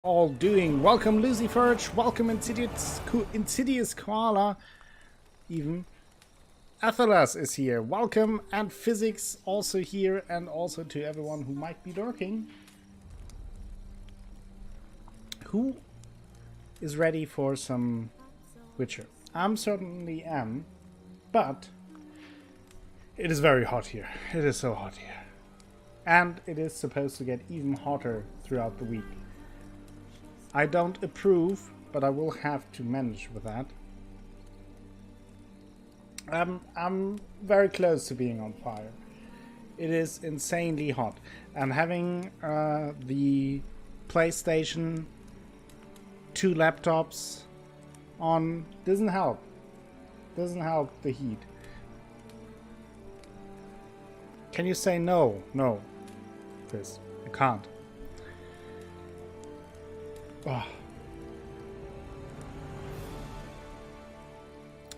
All doing. Welcome Lucy Furch, welcome Insidious Koala, even. Athelas is here, welcome, and Physics also here, and also to everyone who might be lurking. Who is ready for some Witcher? I certainly am, but it is very hot here. It is so hot here. And it is supposed to get even hotter throughout the week. I don't approve, but I will have to manage with that. I'm very close to being on fire. It is insanely hot. And having the PlayStation, 2 laptops on doesn't help. Doesn't help the heat. Can you say no? No, Chris. You can't. Oh.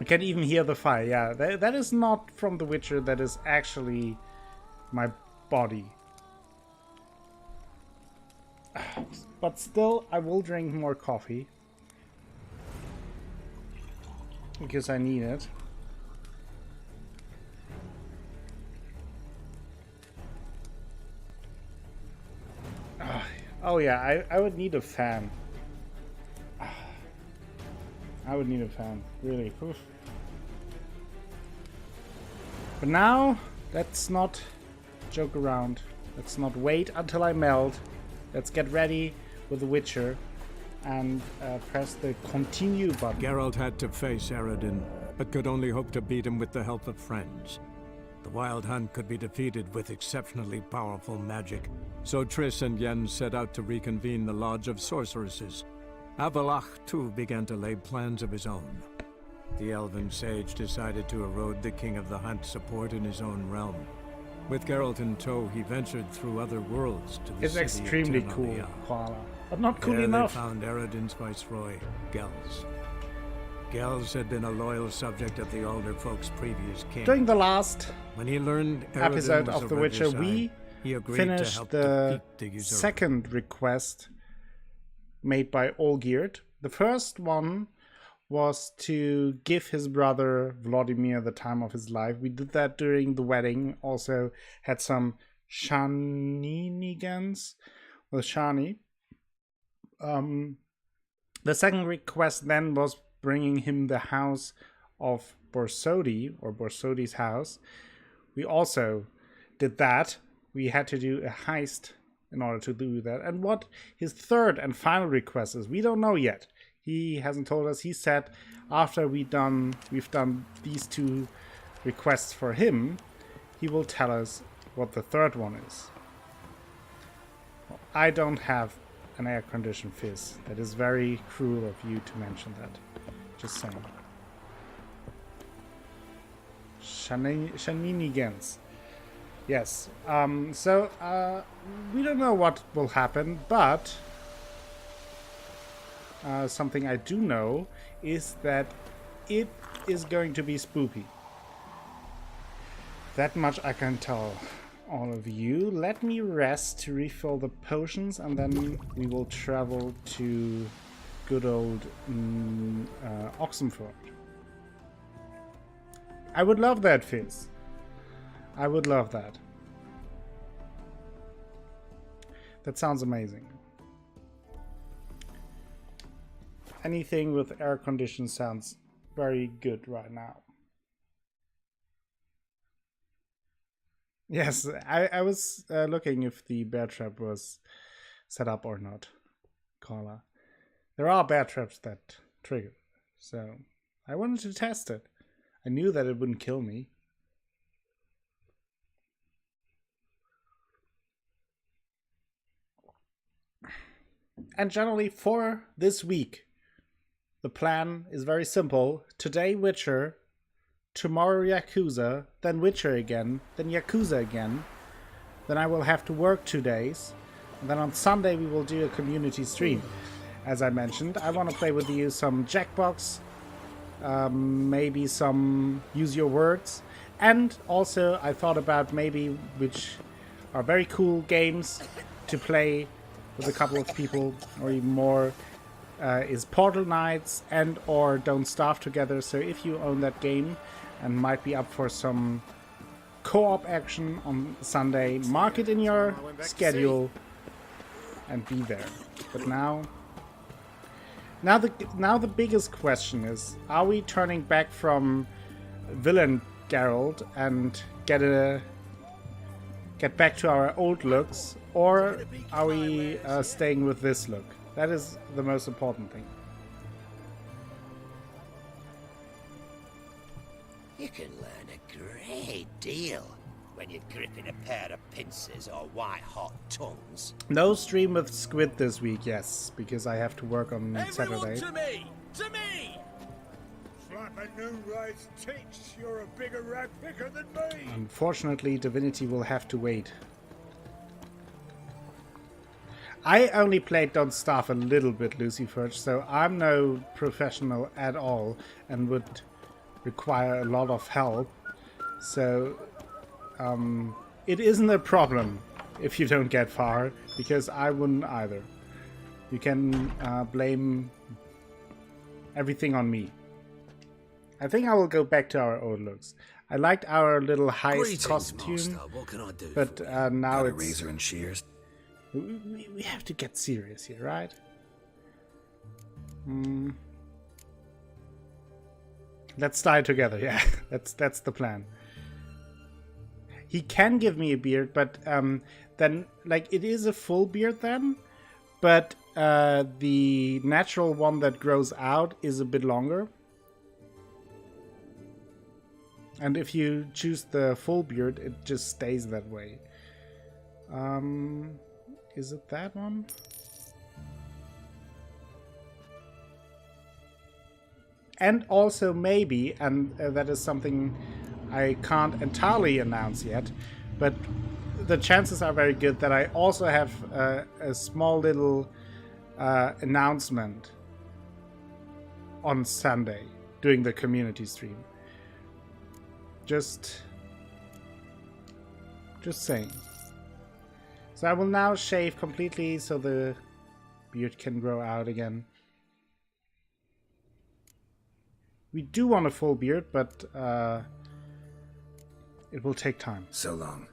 I can even hear the fire. Yeah, that is not from The Witcher. That is actually my body. But still, I will drink more coffee. Because I need it. Oh yeah, I would need a fan. I would need a fan, really. Oof. But now, let's not joke around. Let's not wait until I melt. Let's get ready with The Witcher and press the continue button. Geralt had to face Eredin, but could only hope to beat him with the help of friends. The Wild Hunt could be defeated with exceptionally powerful magic, so Triss and Yen set out to reconvene the Lodge of Sorceresses. Avallac'h, too, began to lay plans of his own. The elven sage decided to erode the King of the Hunt's support in his own realm. With Geralt in tow, he ventured through other worlds to the It's city extremely of cool, Tenalia. Koala. But not cool There enough. they found Eredin's viceroy, Gels. Gels had been a loyal subject of the Alder folk's previous king. During the last When he learned Eredin episode was of a The Witcher, regicide, we he agreed to finished help the defeat the usurper. second request made by Olgierd. The first one was to give his brother Vladimir the time of his life. We did that during the wedding. Also had some shenanigans with Shani. The second request then was bringing him the house of Borsodi, or Borsodi's house. We also did that. We had to do a heist in order to do that. And what his third and final request is, we don't know yet. He hasn't told us. He said after we've done these two requests for him, he will tell us what the third one is. Well, I don't have an air-conditioned fizz. That is very cruel of you to mention that. Just saying. Shenanigans. Yes. So we don't know what will happen, but something I do know is that it is going to be spooky. That much I can tell all of you. Let me rest to refill the potions, and then we will travel to good old Oxenford. I would love that, Fizz. I would love that. That sounds amazing. Anything with air condition sounds very good right now. Yes, I was looking if the bear trap was set up or not, Carla. There are bear traps that trigger, so I wanted to test it. I knew that it wouldn't kill me. And generally for this week, the plan is very simple. Today Witcher, tomorrow Yakuza, then Witcher again, then Yakuza again. Then I will have to work 2 days. And then on Sunday we will do a community stream. As I mentioned, I want to play with you some Jackbox, maybe some Use Your Words. And also I thought about maybe, which are very cool games to play with a couple of people, or even more, is Portal Knights and or Don't Starve Together. So if you own that game and might be up for some co-op action on Sunday, mark it in your schedule and be there. But now the biggest question is, are we turning back from villain Geralt and get back to our old looks, or are we staying with this look? That is the most important thing. You can learn a great deal when you're gripping a pair of pincers or white-hot tongues. No stream with Squid this week, yes, because I have to work on Saturday. To me! To me! Slap a new rice teach. You're a bigger rat picker than me. Unfortunately, Divinity will have to wait. I only played Don't Starve a little bit, Lucifer, so I'm no professional at all and would require a lot of help. So it isn't a problem if you don't get far, because I wouldn't either. You can blame everything on me. I think I will go back to our old looks. I liked our little heist costume, Master. What can I do but for you? now Got a it's... razor and shears. We have to get serious here, right? Let's die together, yeah. That's the plan. He can give me a beard, but then, like, it is a full beard then, but the natural one that grows out is a bit longer. And if you choose the full beard, it just stays that way. Is it that one? And also maybe, and that is something I can't entirely announce yet, but the chances are very good that I also have a small little announcement on Sunday during the community stream. Just saying. So I will now shave completely so the beard can grow out again. We do want a full beard, but it will take time. So long.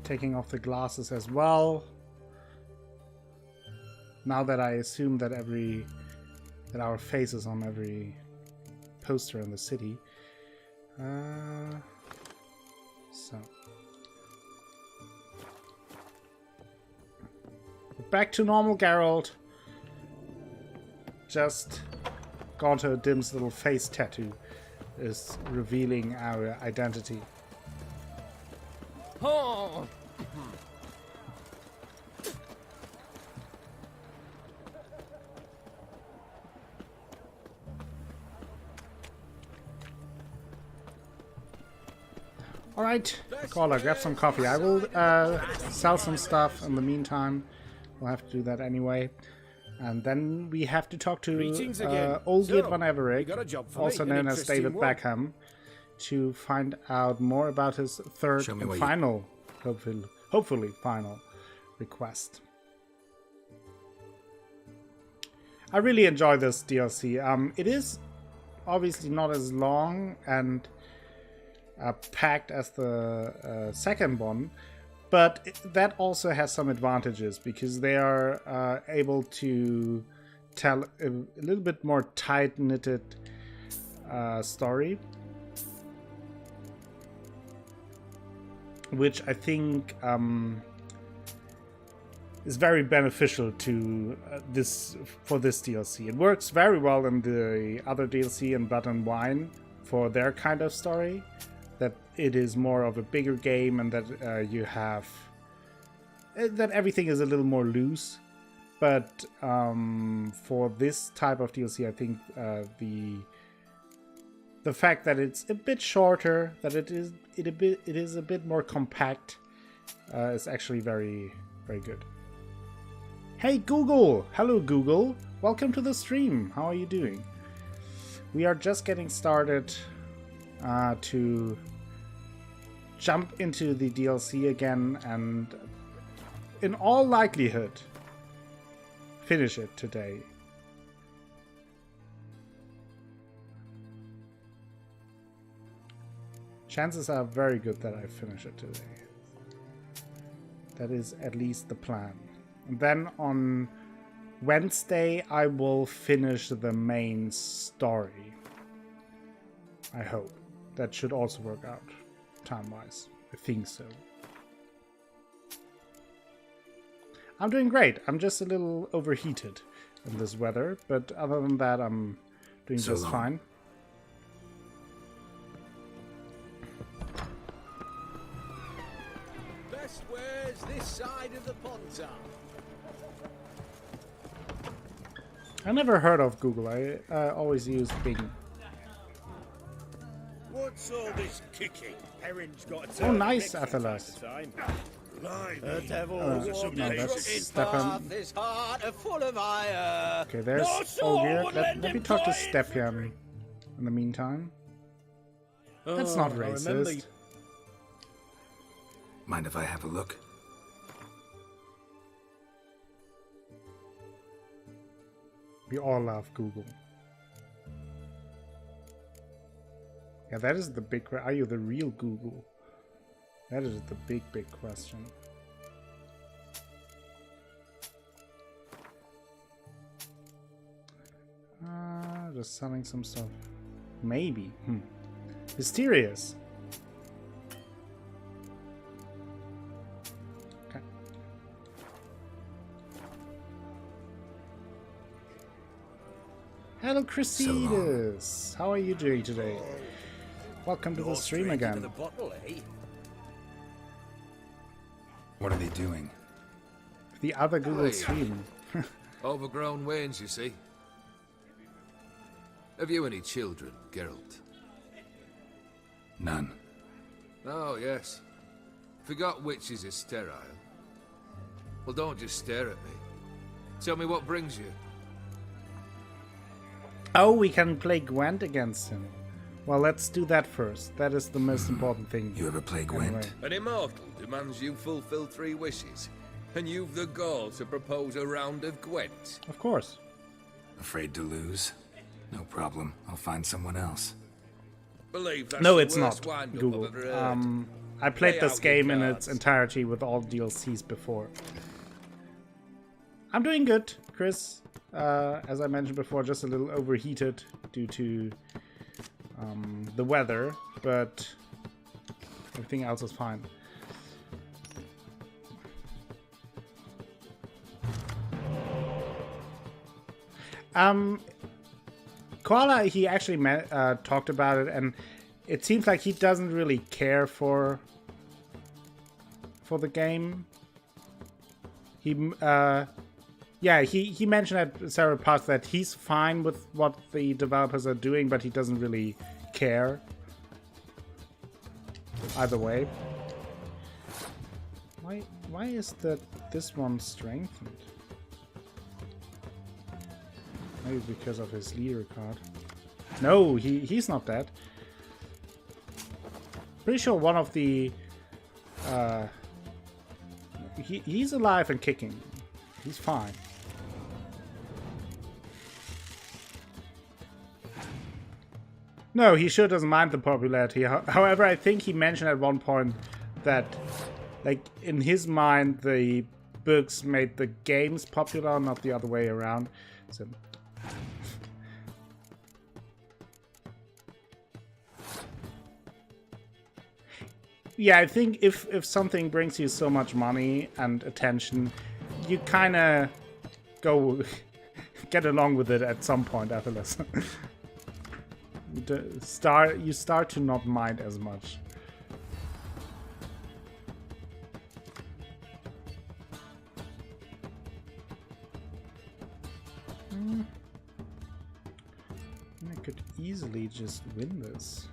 Taking off the glasses as well. Now that I assume that our face is on every poster in the city. So. Back to normal Geralt. Just Gaunter Dim's little face tattoo is revealing our identity. Oh. Alright, Caller, grab some coffee. I will sell some stuff in the meantime. We'll have to do that anyway. And then we have to talk to Old Git Van Everec, also known as David Beckham, to find out more about his third and final, hopefully final, request. I really enjoy this DLC. It is obviously not as long and packed as the second one, but that also has some advantages because they are able to tell a little bit more tight-knitted story, which I think is very beneficial to this DLC. It works very well in the other DLC in Blood and Wine for their kind of story, that it is more of a bigger game and that you have that everything is a little more loose. But for this type of DLC, I think the fact that it's a bit shorter, that it is a bit more compact, is actually very, very good. Hey Google! Hello Google! Welcome to the stream. How are you doing? We are just getting started to jump into the DLC again, and in all likelihood finish it today. Chances are very good that I finish it today. That is at least the plan. And then on Wednesday I will finish the main story. I hope. That should also work out time-wise. I think so. I'm doing great. I'm just a little overheated in this weather, but other than that I'm doing just fine. Best wares this side of the Pontar. I never heard of Google. I always use Bing. What's all this kicking? Erin's got a Oh, nice, Athelas. The devil no, that's Stepan. His heart are full of ire. Okay, there's Olgierd. Let me talk to Stepan in the meantime. That's not racist. Mind if I have a look? We all love Google. Yeah, that is the big question. Are you the real Google? That is the big question. Just selling some stuff. Maybe. Mysterious. Okay. Hello, Crusaders. How are you doing today? Welcome to the stream again. What are they doing? The other Google stream. Overgrown wains, you see. Have you any children, Geralt? None. Oh, yes. Forgot witches are sterile. Well, don't just stare at me. Tell me what brings you. Oh, we can play Gwent against him. Well, let's do that first. That is the most important thing. You ever play Gwent? Anyway. An immortal demands you fulfill 3 wishes, and you've the gall to propose a round of Gwent. Of course. Afraid to lose? No problem. I'll find someone else. Believe that's No, the it's worst not, wind-up Google. I've ever heard. I played Lay this out your game in its cards. entirety with all DLCs before. I'm doing good, Chris. As I mentioned before, just a little overheated due to the weather, but everything else is fine. Koala, he actually talked about it, and it seems like he doesn't really care for the game. He mentioned at several parts that he's fine with what the developers are doing, but he doesn't really care either way. Why is this one strengthened? Maybe because of his leader card. No, he's not dead. Pretty sure one of the he's alive and kicking. He's fine. No, he sure doesn't mind the popularity. However, I think he mentioned at one point that, like, in his mind, the books made the games popular, not the other way around. So. Yeah, I think if something brings you so much money and attention, you kind of go get along with it at some point, Athelas. You start to not mind as much. I could easily just win this.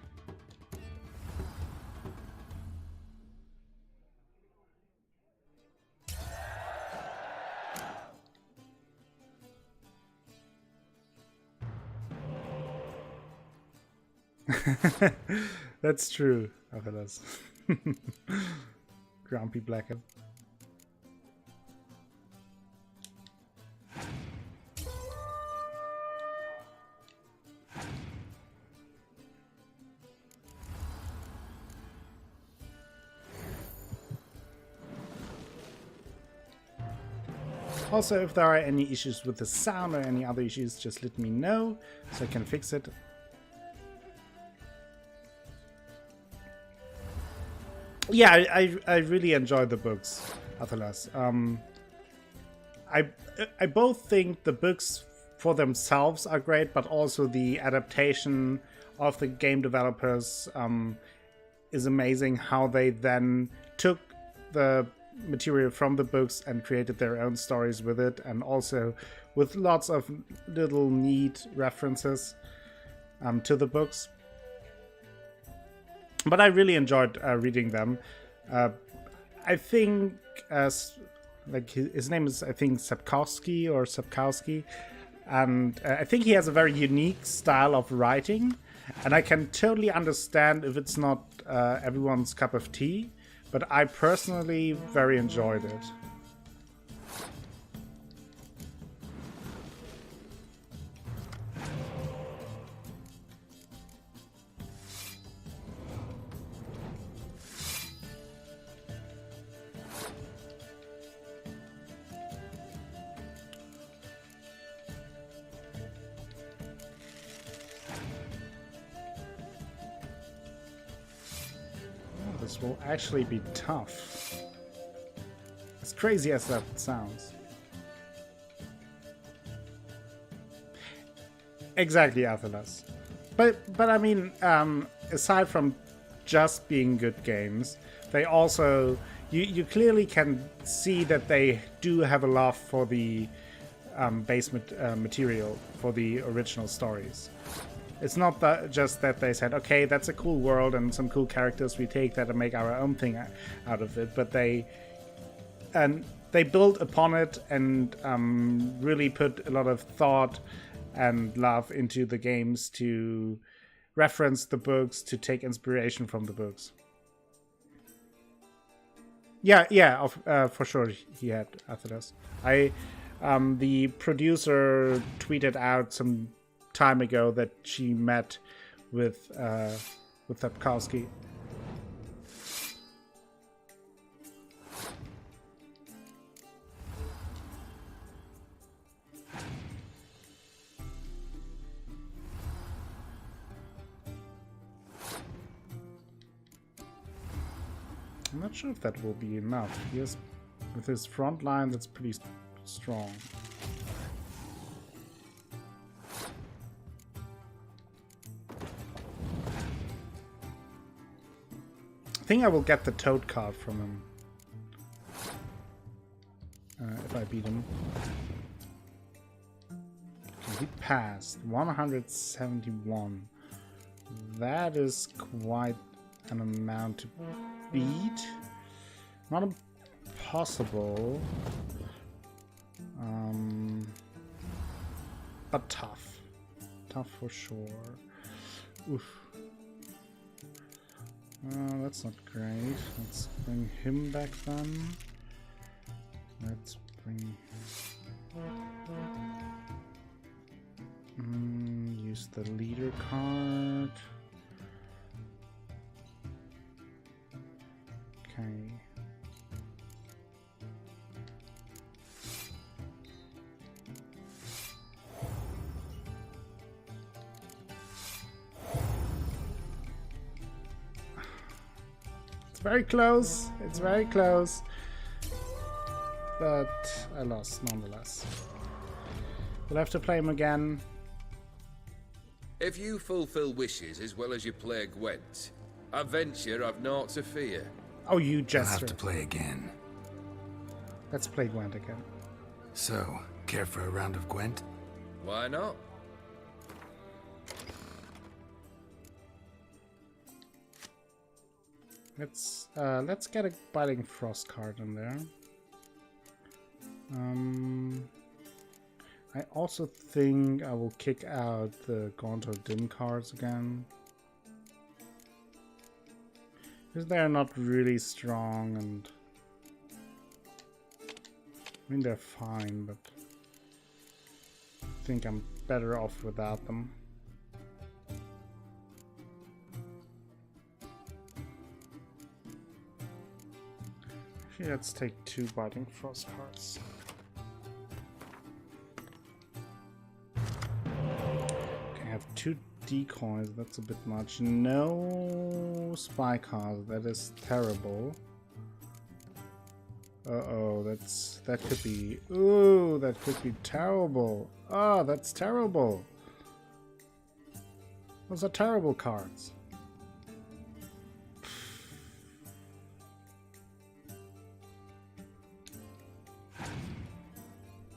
That's true, Athelas. Grumpy Blackhead. Also, if there are any issues with the sound or any other issues, just let me know so I can fix it. Yeah, I really enjoyed the books, Athalas. I both think the books for themselves are great, but also the adaptation of the game developers is amazing. How they then took the material from the books and created their own stories with it, and also with lots of little neat references to the books. But I really enjoyed reading them. I think like his name is, I think, Sapkowski, and I think he has a very unique style of writing, and I can totally understand if it's not everyone's cup of tea, but I personally very enjoyed it. This will actually be tough. As crazy as that sounds. Exactly, Athalas. But I mean, aside from just being good games, they also you clearly can see that they do have a love for the base material, for the original stories. It's not just that they said, okay, that's a cool world and some cool characters, we take that and make our own thing out of it. But they built upon it and really put a lot of thought and love into the games to reference the books, to take inspiration from the books. Yeah, for sure he had Athalas. The producer tweeted out some time ago that she met with Sapkowski. I'm not sure if that will be enough. With his front line, that's pretty strong. I think I will get the Toad card from him if I beat him. Okay, he passed 171. That is quite an amount to beat. Not impossible, but tough. Tough for sure. Oof. That's not great. Let's bring him back then. Let's bring... use the leader card. Okay. It's very close. It's very close. But I lost nonetheless. We'll have to play him again. If you fulfill wishes as well as you play Gwent, I venture I've naught to fear. Oh, you I'll jester. have to play again. Let's play Gwent again. So, care for a round of Gwent? Why not? Let's get a Biting Frost card in there. I also think I will kick out the Gaunt or Dim cards again. Because they're not really strong, and I mean they're fine, but I think I'm better off without them. Actually, let's take 2 Biting Frost cards. decoys, that's a bit much. No spy cars, that is terrible. Uh-oh, that could be... Ooh, that could be terrible. Oh, that's terrible. Those are terrible cards.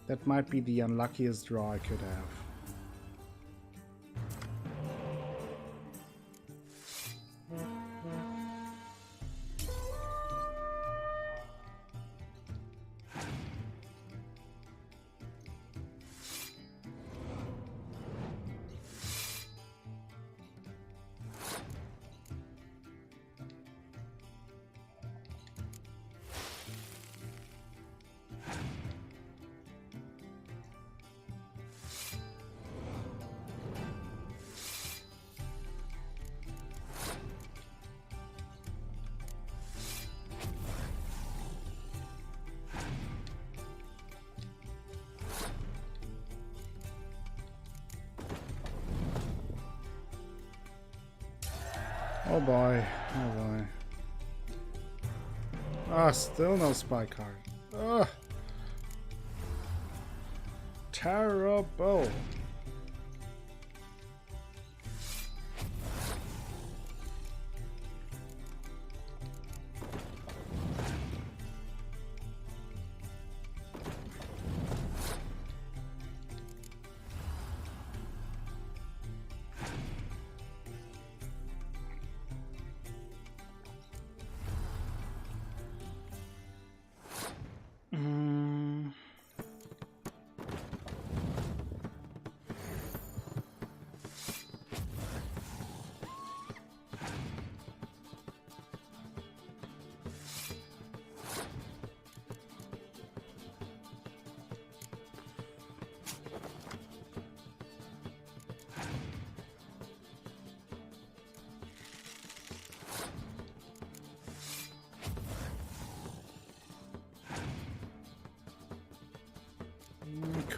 That might be the unluckiest draw I could have. Oh boy, oh boy. Ah, still no spy card. Ugh. Terrible.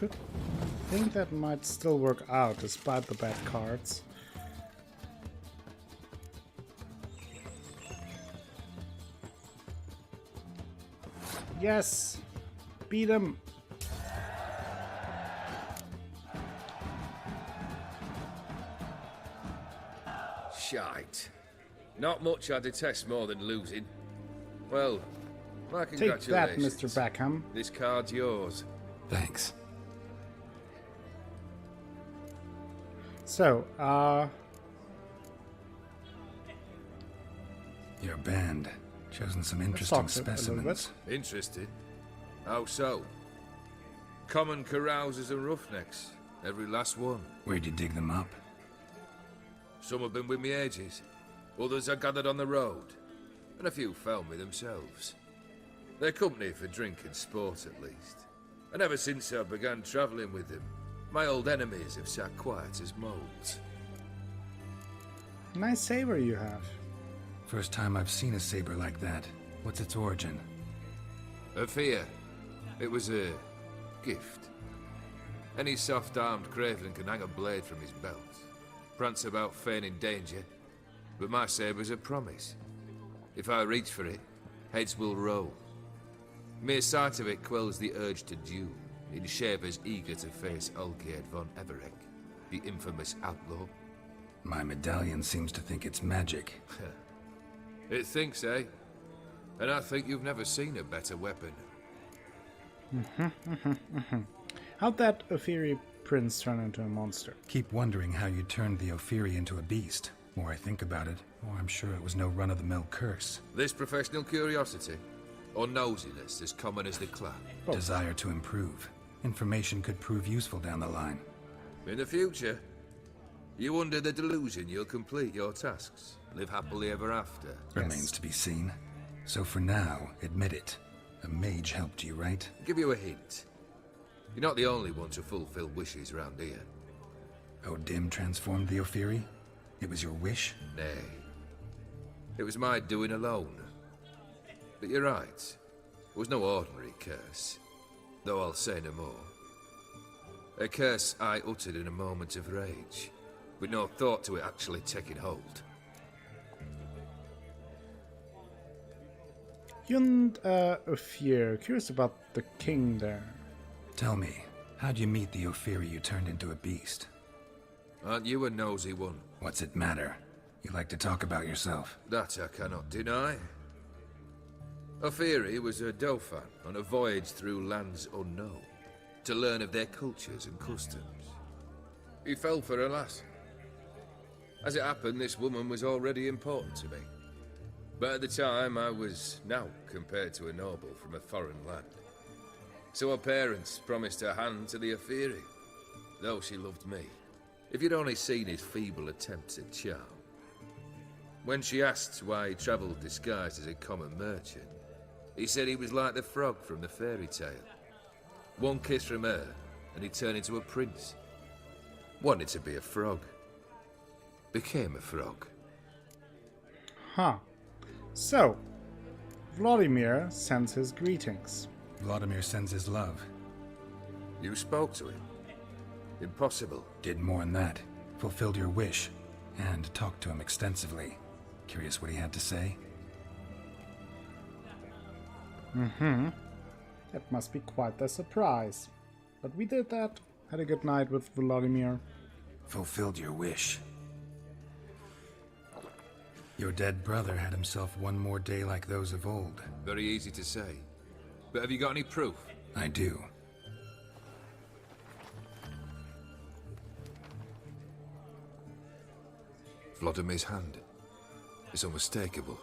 I think that might still work out despite the bad cards. Yes! Beat him! Shite. Not much I detest more than losing. Well, my Take congratulations. that, Mr. Beckham. This card's yours. Thanks. So, Your band. Chosen some talk interesting a little specimens. bit. Interested? How so? Common carousers and roughnecks. Every last one. Where'd you dig them up? Some have been with me ages. Others I gathered on the road. And a few found me themselves. They're company for drink and sport at least. And ever since I began travelling with them, my old enemies have sat quiet as moles. Nice saber you have. First time I've seen a saber like that. What's its origin? A fear. It was a gift. Any soft-armed craven can hang a blade from his belt, prance about feigning danger, but my saber's a promise. If I reach for it, heads will roll. Mere sight of it quells the urge to duel, in shavers eager to face Olgierd von Everec, the infamous outlaw. My medallion seems to think it's magic. It thinks, eh? And I think you've never seen a better weapon. How'd that Ophiri prince turn into a monster? Keep wondering how you turned the Ophiri into a beast. More I think about it, more I'm sure it was no run-of-the-mill curse. This professional curiosity, or nosiness as common as the clan. Desire to improve. Information could prove useful down the line. In the future, you under the delusion you'll complete your tasks, live happily ever after. Remains to be seen. So for now, admit it. A mage helped you, right? Give you a hint. You're not the only one to fulfill wishes round here. Odim transformed the Ophiri? It was your wish? Nay. It was my doing alone. But you're right. It was no ordinary curse. Though I'll say no more. A curse I uttered in a moment of rage. with no thought to it actually taking hold. You and Ophir, curious about the king there. Tell me, how'd you meet the Ophiri you turned into a beast? Aren't you a nosy one? What's it matter? You like to talk about yourself. That I cannot deny. Ophiri was a Dauphin on a voyage through lands unknown, to learn of their cultures and customs. He fell for a lass. As it happened, this woman was already important to me. But at the time, I was now compared to a noble from a foreign land. So her parents promised her hand to the Ophiri, though she loved me. If you'd only seen his feeble attempts at charm. When she asked why he travelled disguised as a common merchant, he said he was like the frog from the fairy tale. One kiss from her, and he turned into a prince. Wanted to be a frog. Became a frog. Huh. So, Vladimir sends his greetings. Vladimir sends his love. You spoke to him? Impossible. Did more than that. Fulfilled your wish. And talked to him extensively. Curious what he had to say? That must be quite the surprise. But we did that. Had a good night with Vladimir. Fulfilled your wish. Your dead brother had himself one more day like those of old. Very easy to say. But have you got any proof? I do. Vladimir's hand. It's unmistakable.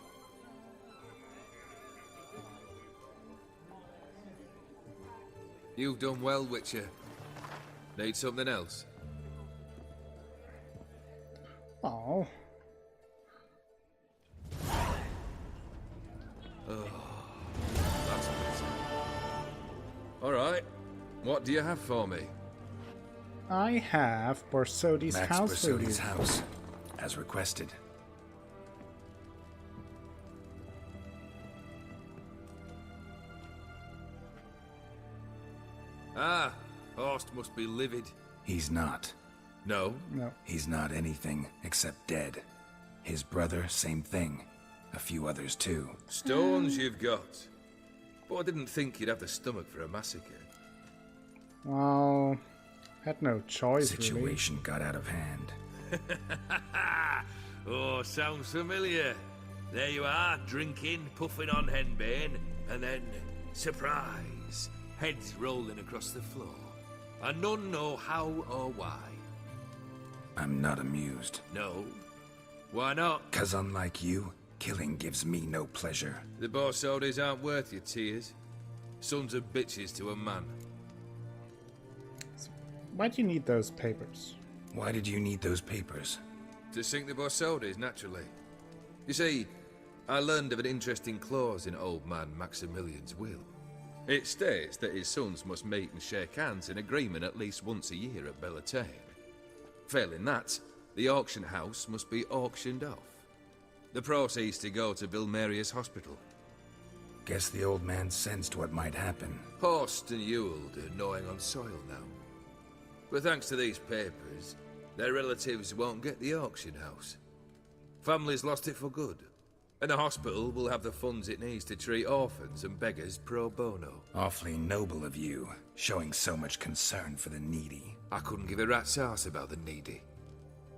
You've done well, Witcher. Need something else? Oh. That's better. Alright. What do you have for me? I have Borsodi's Max house for you. Borsodi's house, as requested. Ah, Horst must be livid. He's not. No? No. He's not anything except dead. His brother, same thing. A few others too. Stones you've got. But I didn't think you'd have the stomach for a massacre. Well, had no choice, really. Situation got out of hand. Oh, sounds familiar. There you are, drinking, puffing on henbane, and then, surprise, heads rolling across the floor. And none know how or why. I'm not amused. No? Why not? 'Cause unlike you, killing gives me no pleasure. The Borsodis aren't worth your tears. Sons of bitches to a man. Why do you need those papers? Why did you need those papers? To sink the Borsodis, naturally. You see, I learned of an interesting clause in old man Maximilian's will. It states that his sons must meet and shake hands in agreement at least once a year at Bellatane. Failing that, the auction house must be auctioned off. The proceeds to go to Vilmeria's hospital. Guess the old man sensed what might happen. Horst and Ewald are gnawing on soil now. But thanks to these papers, their relatives won't get the auction house. Families lost it for good. And the hospital will have the funds it needs to treat orphans and beggars pro bono. Awfully noble of you, showing so much concern for the needy. I couldn't give a rat's ass about the needy.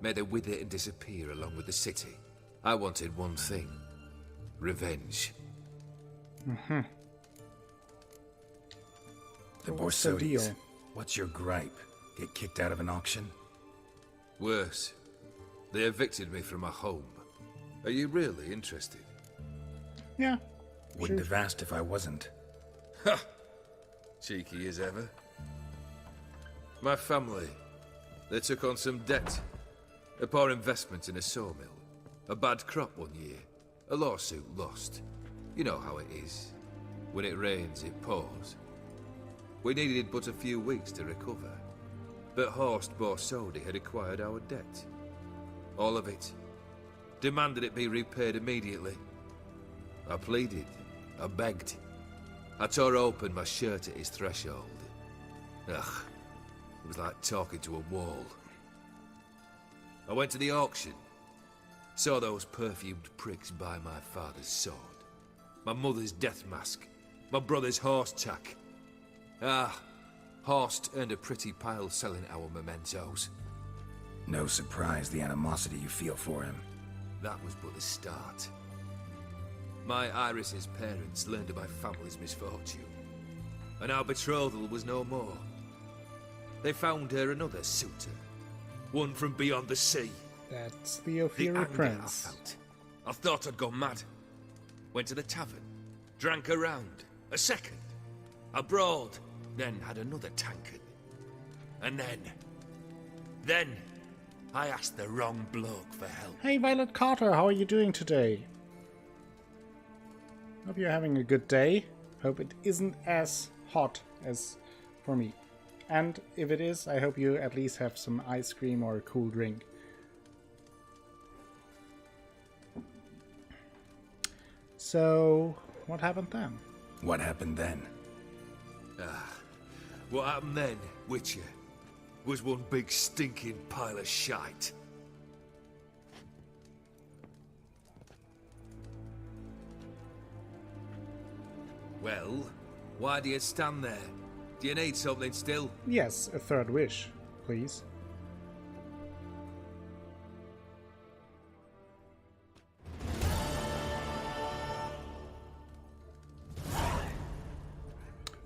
Made her with it and disappear along with the city. I wanted one thing. Revenge. The What's the deal? Borsodis. What's your gripe? Get kicked out of an auction? Worse. They evicted me from my home. Are you really interested? Yeah. Wouldn't sure. have asked if I wasn't. Ha! Cheeky as ever. My family, they took on some debt. A poor investment in a sawmill. A bad crop one year. A lawsuit lost. You know how it is. When it rains, it pours. We needed but a few weeks to recover. But Horst Borsodi had acquired our debt. All of it. Demanded it be repaid immediately. I pleaded. I begged. I tore open my shirt at his threshold. Ugh. It was like talking to a wall. I went to the auction. Saw those perfumed pricks buy my father's sword, my mother's death mask, my brother's horse tack. Ah, Horst earned a pretty pile selling our mementos. No surprise the animosity you feel for him. That was but the start. My Iris's parents learned of my family's misfortune, and our betrothal was no more. They found her another suitor, one from beyond the sea. That's the The Ophiri anger I Prince. felt. I thought I'd gone mad. Went to the tavern, drank a round, a second, abroad, then had another tankard. And then, I asked the wrong bloke for help. Hey Violet Carter, how are you doing today? Hope you're having a good day. Hope it isn't as hot as for me. And if it is, I hope you at least have some ice cream or a cool drink. So, what happened then? What happened then? What happened then, Witcher, was one big stinking pile of shite. Well, why do you stand there? Do you need something still? Yes, a third wish, please.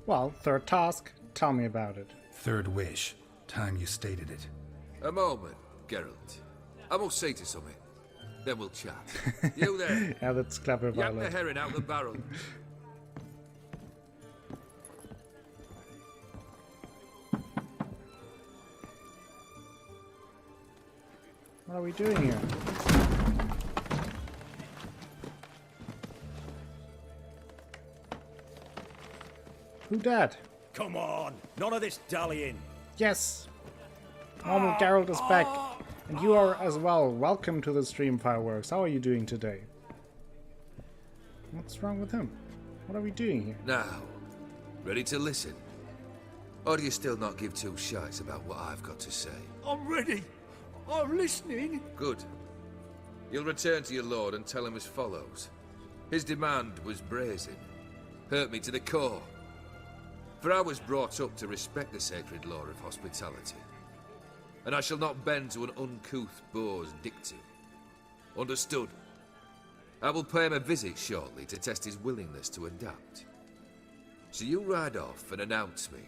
Well, third task. Tell me about it. Third wish. Time you stated it. A moment, Geralt. I must say to something. Then we'll chat. You there? Yeah, that's clever, Yank the Violet. herring out the barrel. What are we doing here? Who dat? Come on, none of this dallying. Yes! Normal Geralt is back. And you are as well. Welcome to the stream, Fireworks. How are you doing today? What's wrong with him? What are we doing here? Now, ready to listen? Or do you still not give two shites about what I've got to say? I'm ready. I'm listening. Good. You'll return to your lord and tell him as follows. His demand was brazen. Hurt me to the core. For I was brought up to respect the sacred law of hospitality. And I shall not bend to an uncouth boor's dictum. Understood? I will pay him a visit shortly to test his willingness to adapt. So you ride off and announce me.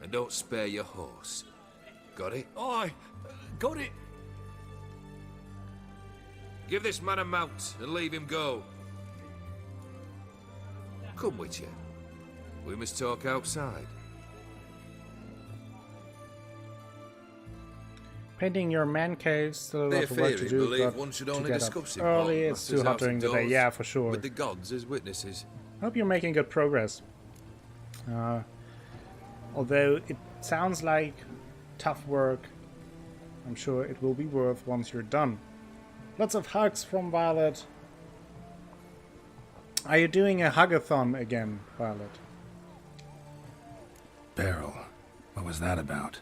And don't spare your horse. Got it? Aye, got it. Give this man a mount and leave him go. Come, Witcher. We must talk outside. Painting your man cave, still a The lot of work to Ophiri do. believe But one should to only get discuss up early, important it's too matters hot out during the day. indoors, Yeah, for sure. with the gods as witnesses. Hope you're making good progress. Although it sounds like tough work, I'm sure it will be worth once you're done. Lots of hugs from Violet. Are you doing a hugathon again, Violet? Beryl. What was that about?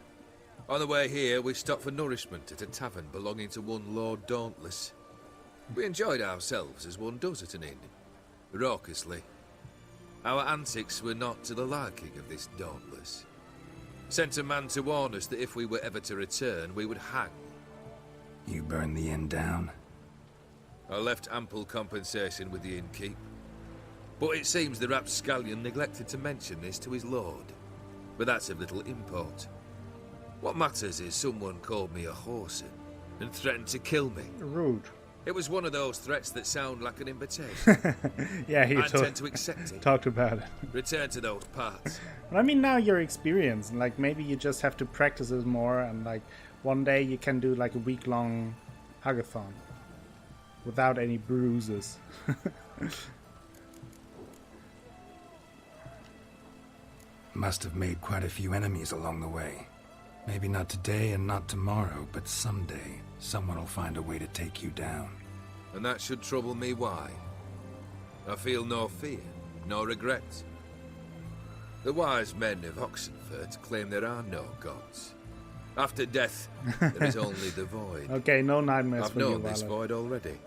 On the way here, we stopped for nourishment at a tavern belonging to one Lord Dauntless. We enjoyed ourselves as one does at an inn, raucously. Our antics were not to the liking of this Dauntless. Sent a man to warn us that if we were ever to return, we would hang. You burned the inn down? I left ample compensation with the innkeep. But it seems the rapscallion neglected to mention this to his lord. But that's of little import. What matters is someone called me a whoreson and threatened to kill me. Rude. It was one of those threats that sound like an invitation. Yeah, he I intend to accept it. talked about it. Return to those parts. But I mean, now you're experienced, and like maybe you just have to practice it more, and like one day you can do like a week-long hugathon without any bruises. Must have made quite a few enemies along the way. Maybe not today and not tomorrow, but someday someone will find a way to take you down. And that should trouble me why? I feel no fear, no regret. The wise men of Oxenfurt claim there are no gods. After death, there is only the void. Okay, no nightmares I've for you, known this Violet. void already.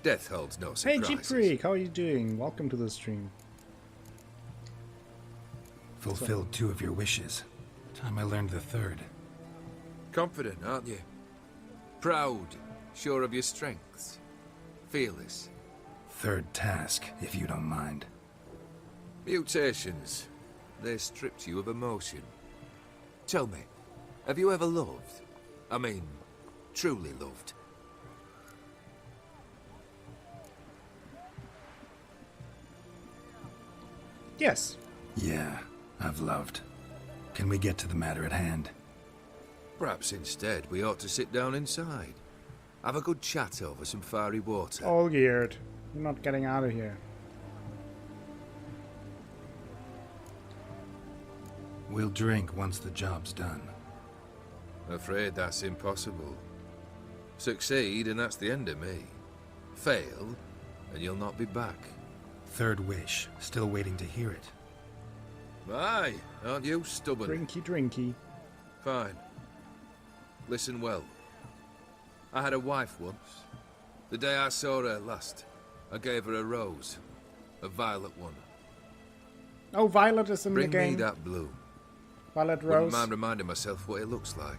Death holds no Hey, surprises. Jeep Freak, how are you doing? Welcome to the stream. Fulfilled 2 of your wishes. Time I learned the 3rd. Confident, aren't you? Proud, sure of your strengths. Fearless. 3rd task, if you don't mind. Mutations. They stripped you of emotion. Tell me, have you ever loved? I mean, truly loved? Yes. Yeah, I've loved. Can we get to the matter at hand? Perhaps instead we ought to sit down inside. Have a good chat over some fiery water. All geared. You're not getting out of here. We'll drink once the job's done. Afraid that's impossible. Succeed and that's the end of me. Fail and you'll not be back. 3rd wish. Still waiting to hear it. Aye, aren't you stubborn? Drinky, drinky. Fine. Listen well. I had a wife once. The day I saw her last, I gave her a rose. A violet one. Oh, Violet is in Bring the game. me that bloom. Violet Wouldn't Rose. mind reminding myself what it looks like.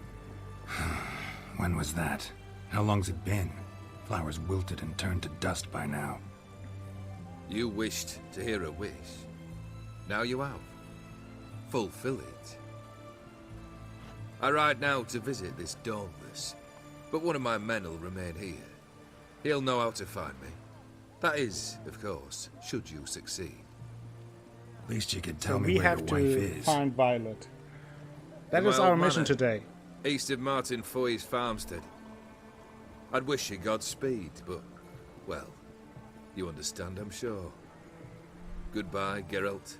When was that? How long's it been? Flowers wilted and turned to dust by now. You wished to hear a wish. Now you have. Fulfill it. I ride now to visit this Dauntless, but one of my men will remain here. He'll know how to find me. That is, of course, should you succeed. At least you could tell So me we where have your to wife is. find Violet. That My is old our mission manor, today. East of Martin Foy's farmstead. I'd wish you Godspeed, but, well, you understand, I'm sure. Goodbye, Geralt.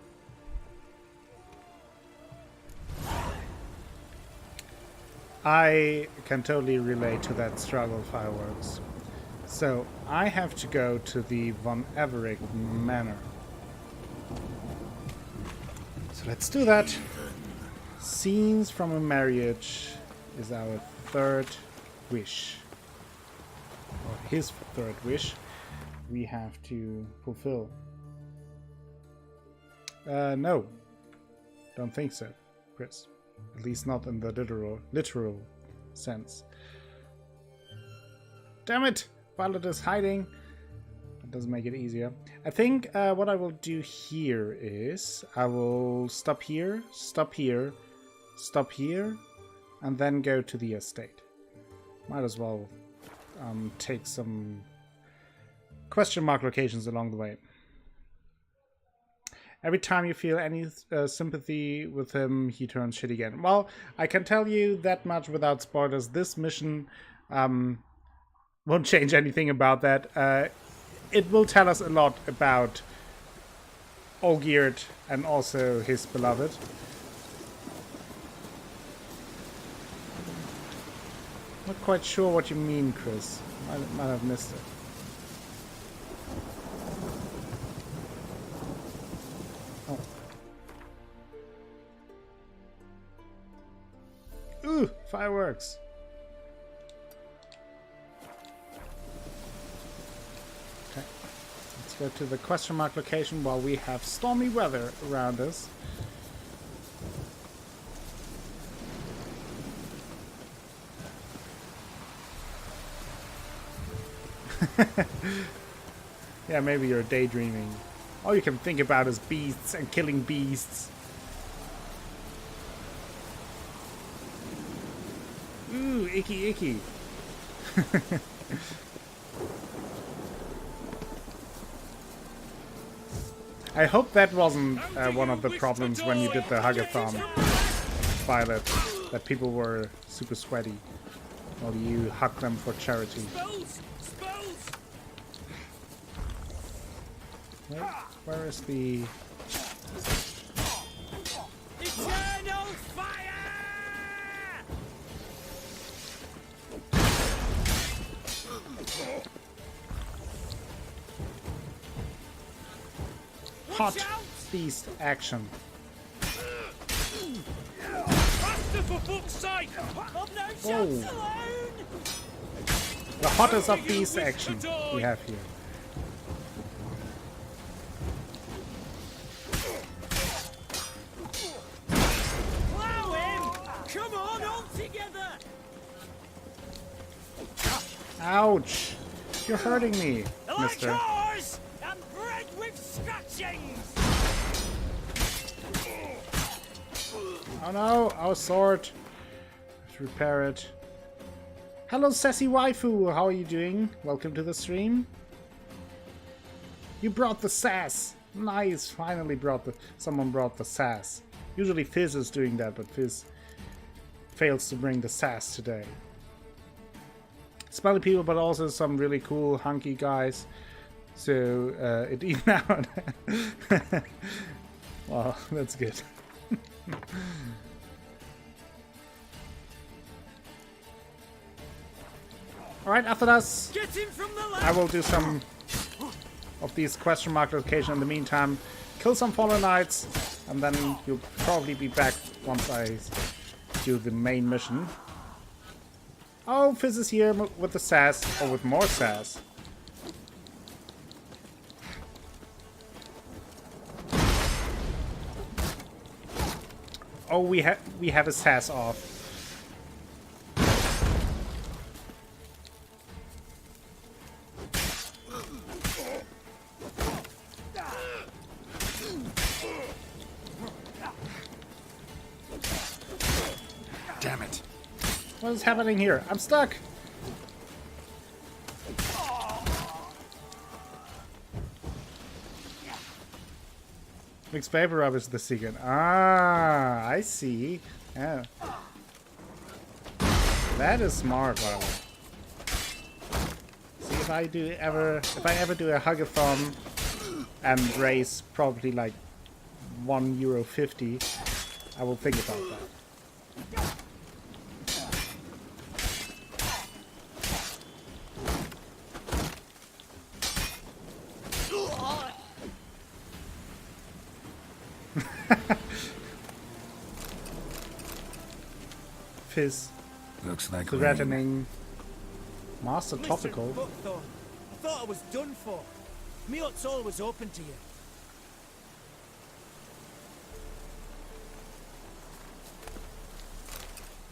I can totally relate to that struggle, Fireworks. So, I have to go to the Von Everec Manor. So let's do that. Scenes from a marriage is our 3rd wish. Or his 3rd wish. We have to fulfill. No. Don't think so, Chris. At least not in the literal sense. Damn it! Violet is hiding. That doesn't make it easier. I think what I will do here is I will stop here, stop here, stop here, and then go to the estate. Might as well take some question mark locations along the way. Every time you feel any sympathy with him, he turns shit again. Well, I can tell you that much without spoilers. This mission won't change anything about that. It will tell us a lot about Olgierd and also his beloved. Not quite sure what you mean, Chris. Might have missed it. Oh. Ooh, fireworks. Okay. Let's go to the question mark location while we have stormy weather around us. Yeah, maybe you're daydreaming. All you can think about is beasts and killing beasts. Ooh, icky, icky. I hope that wasn't one of the problems when you did the Huggathon, Violet, that people were super sweaty while you hugged them for charity. Where is the... Eternal fire! hot beast action? Faster, for fuck's sake! I've no chance Oh. alone! The hottest of these action we have here. Plow him! Come on, all together! Ouch! You're hurting me, Like mister. ours! And bread with scratchings! Oh no, our sword. Let's repair it. Hello, sassy waifu. How are you doing? Welcome to the stream. You brought the sass. Nice. Finally someone brought the sass. Usually Fizz is doing that, but Fizz fails to bring the sass today. Smelly people, but also some really cool hunky guys. So it even out. Wow, that's good. Alright, after that, Get him from the left! I will do some of these question mark locations in the meantime. Kill some Fallen Knights, and then you'll probably be back once I do the main mission. Oh, Fizz is here with the sass, or with more sass. Oh, we have a sass off. Damn it. What is happening here? I'm stuck. Mixed vapor rub is the secret. Ah, I see. Yeah. That is smart, by the way. See, if I ever do a huggathon and raise probably like €1.50, I will think about that. Fizz, Looks like threatening, Master Listen, Topical. Buckthorn, I thought I was done for. Me hut's always open to you.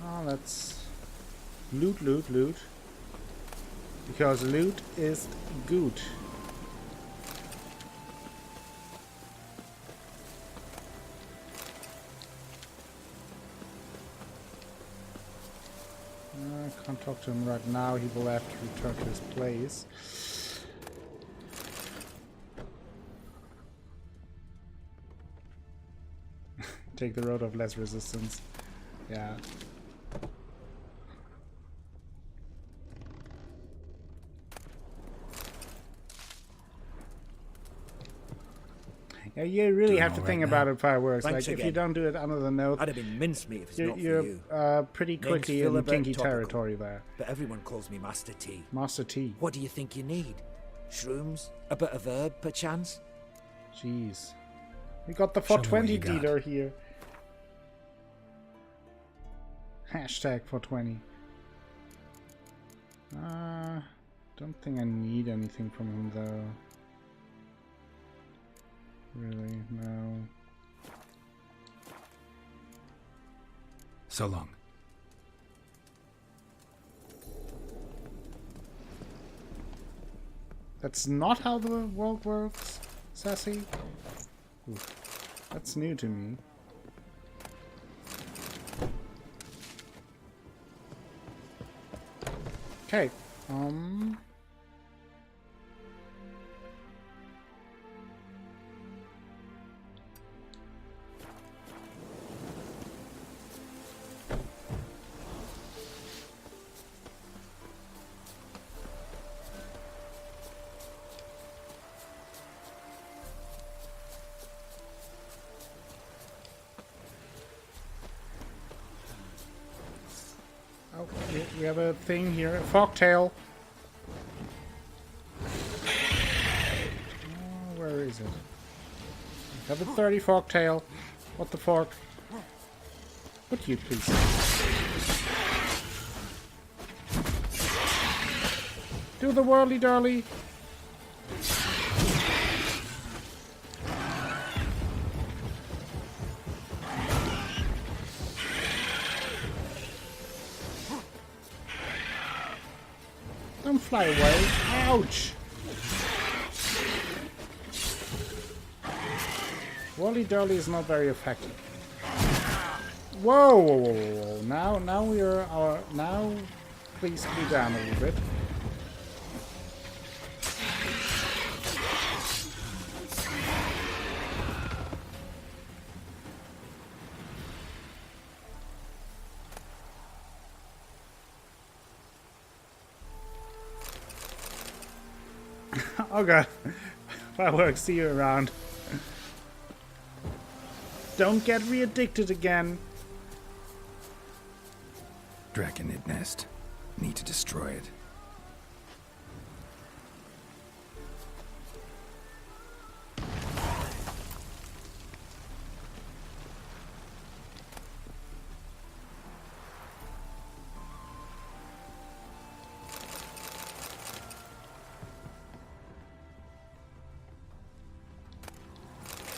Oh, let's loot, loot, loot. Because loot is good. I can't talk to him right now. He will have to return to his place. Take the road of less resistance. Yeah. Yeah, you really Doing have to all think right about now. it if it works. Thanks Like, if you again. don't do it under the note, I'd have been mincemeat if it's not for you're you. pretty Name's quickly in Philibert kinky Topical. territory there. But everyone calls me Master T. Master T. What do you think you need? Shrooms? A bit of herb, perchance? Jeez. We got the Show me what 420 you got. dealer here. Hashtag 420. Don't think I need anything from him though. Really, no. So long. That's not how the world works, Sassy. Oof. That's new to me. Okay. Oh, we have a thing here. A fogtail. Oh, where is it? Level 30 fogtail. What the fork? Would you please? Do the whirly darly. Don't fly away. Ouch! Whirly darly is not very effective. Whoa, whoa, whoa, whoa, whoa. Now we are now please cool down a little bit. Oh god. Fireworks, see you around. Don't get re-addicted again. Draconid nest. Need to destroy it.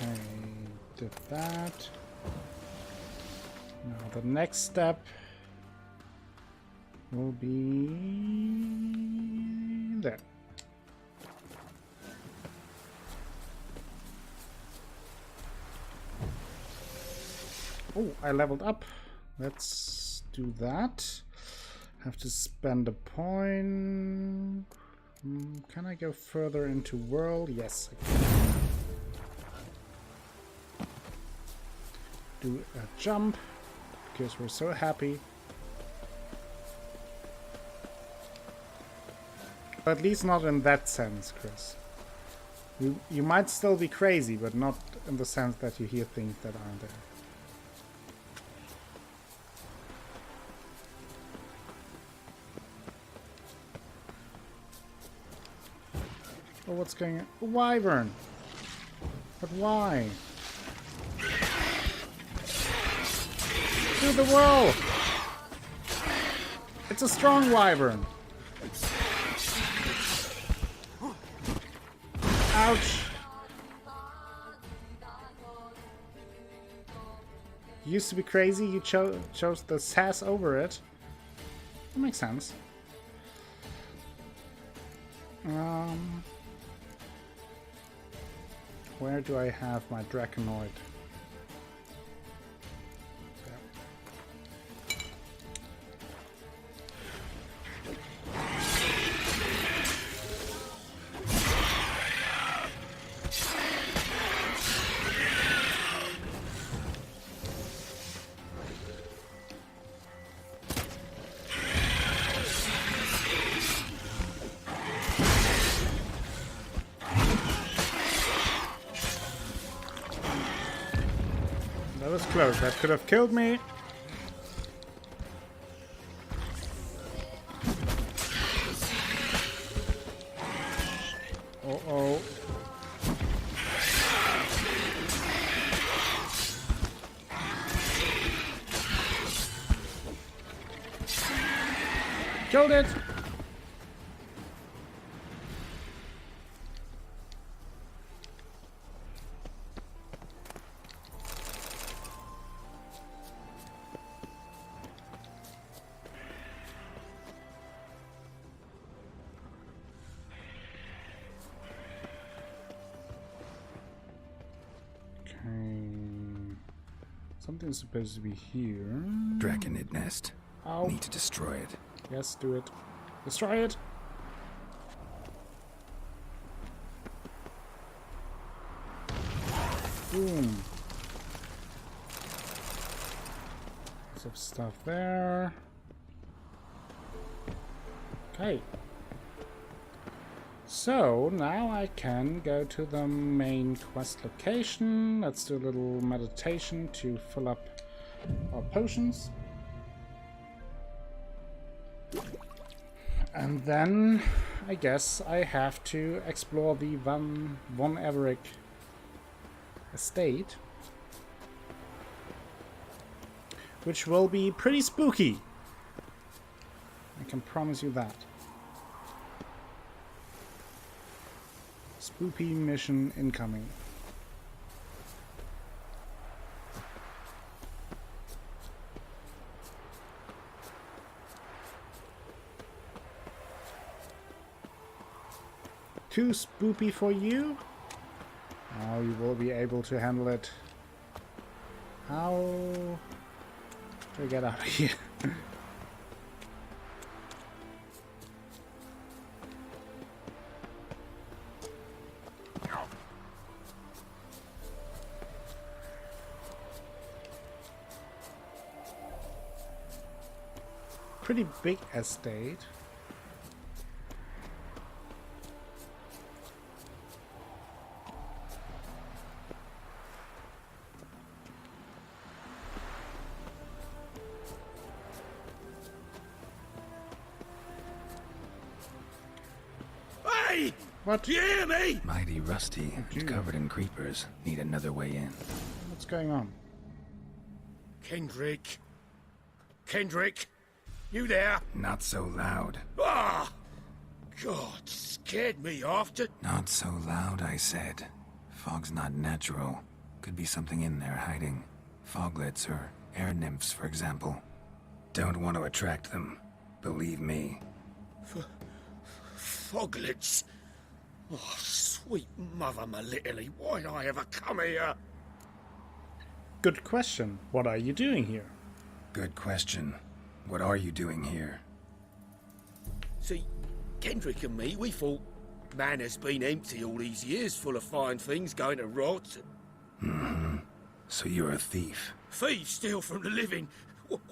Okay, did that. Now the next step will be there. Oh, I leveled up. Let's do that. Have to spend a point. Can I go further into world? Yes, I can. Do a jump because we're so happy. At least not in that sense, Chris. You might still be crazy, but not in the sense that you hear things that aren't there. Oh, what's going on? A wyvern! But why? To the wall! It's a strong wyvern! Ouch! You used to be crazy, you chose the sass over it. That makes sense. Where do I have my Draconoid? That was close. That could have killed me. Uh-oh. Killed it. Something's supposed to be here. Draconid nest. Ow. Need to destroy it. Yes, do it. Destroy it! Boom. Lots of stuff there. Okay. So, now I can go to the main quest location. Let's do a little meditation to fill up our potions. And then, I guess I have to explore the von Everec estate. which will be pretty spooky. I can promise you that. Spooky mission incoming. Too spoopy for you? Now you will be able to handle it. How do I get out of here? Pretty big estate. Hey! What? Do you hear me? Mighty rusty and covered in creepers. Need another way in. What's going on? Kendrick. Kendrick. You there? Not so loud. Ah! God, scared me after. Not so loud, I said. Fog's not natural. Could be something in there hiding. Foglets or air nymphs, for example. Don't want to attract them. Believe me. Foglets. Oh, sweet mother, my little, why'd I ever come here? Good question. What are you doing here? Good question. What are you doing here? See, Kendrick and me, we thought man has been empty all these years, full of fine things going to rot. So you're a thief. Thieves steal from the living.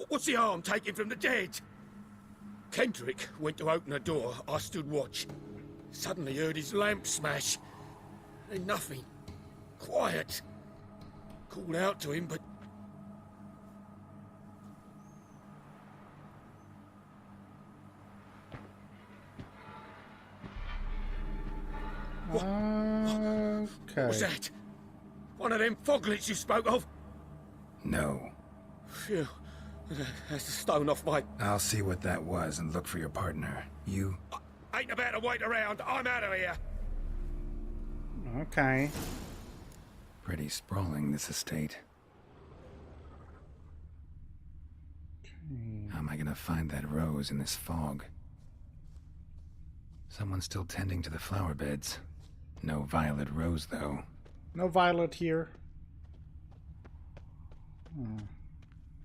What's the harm taking from the dead? Kendrick went to open a door. I stood watch. Suddenly heard his lamp smash. Then nothing. Quiet. Called out to him, but... Okay. What was that? One of them foglets you spoke of? No. Phew. That's the stone off my... I'll see what that was and look for your partner. You? Ain't about to wait around. I'm out of here. Okay. Pretty sprawling, this estate. How am I gonna find that rose in this fog? Someone's still tending to the flower beds. No violet rose, though. No violet here.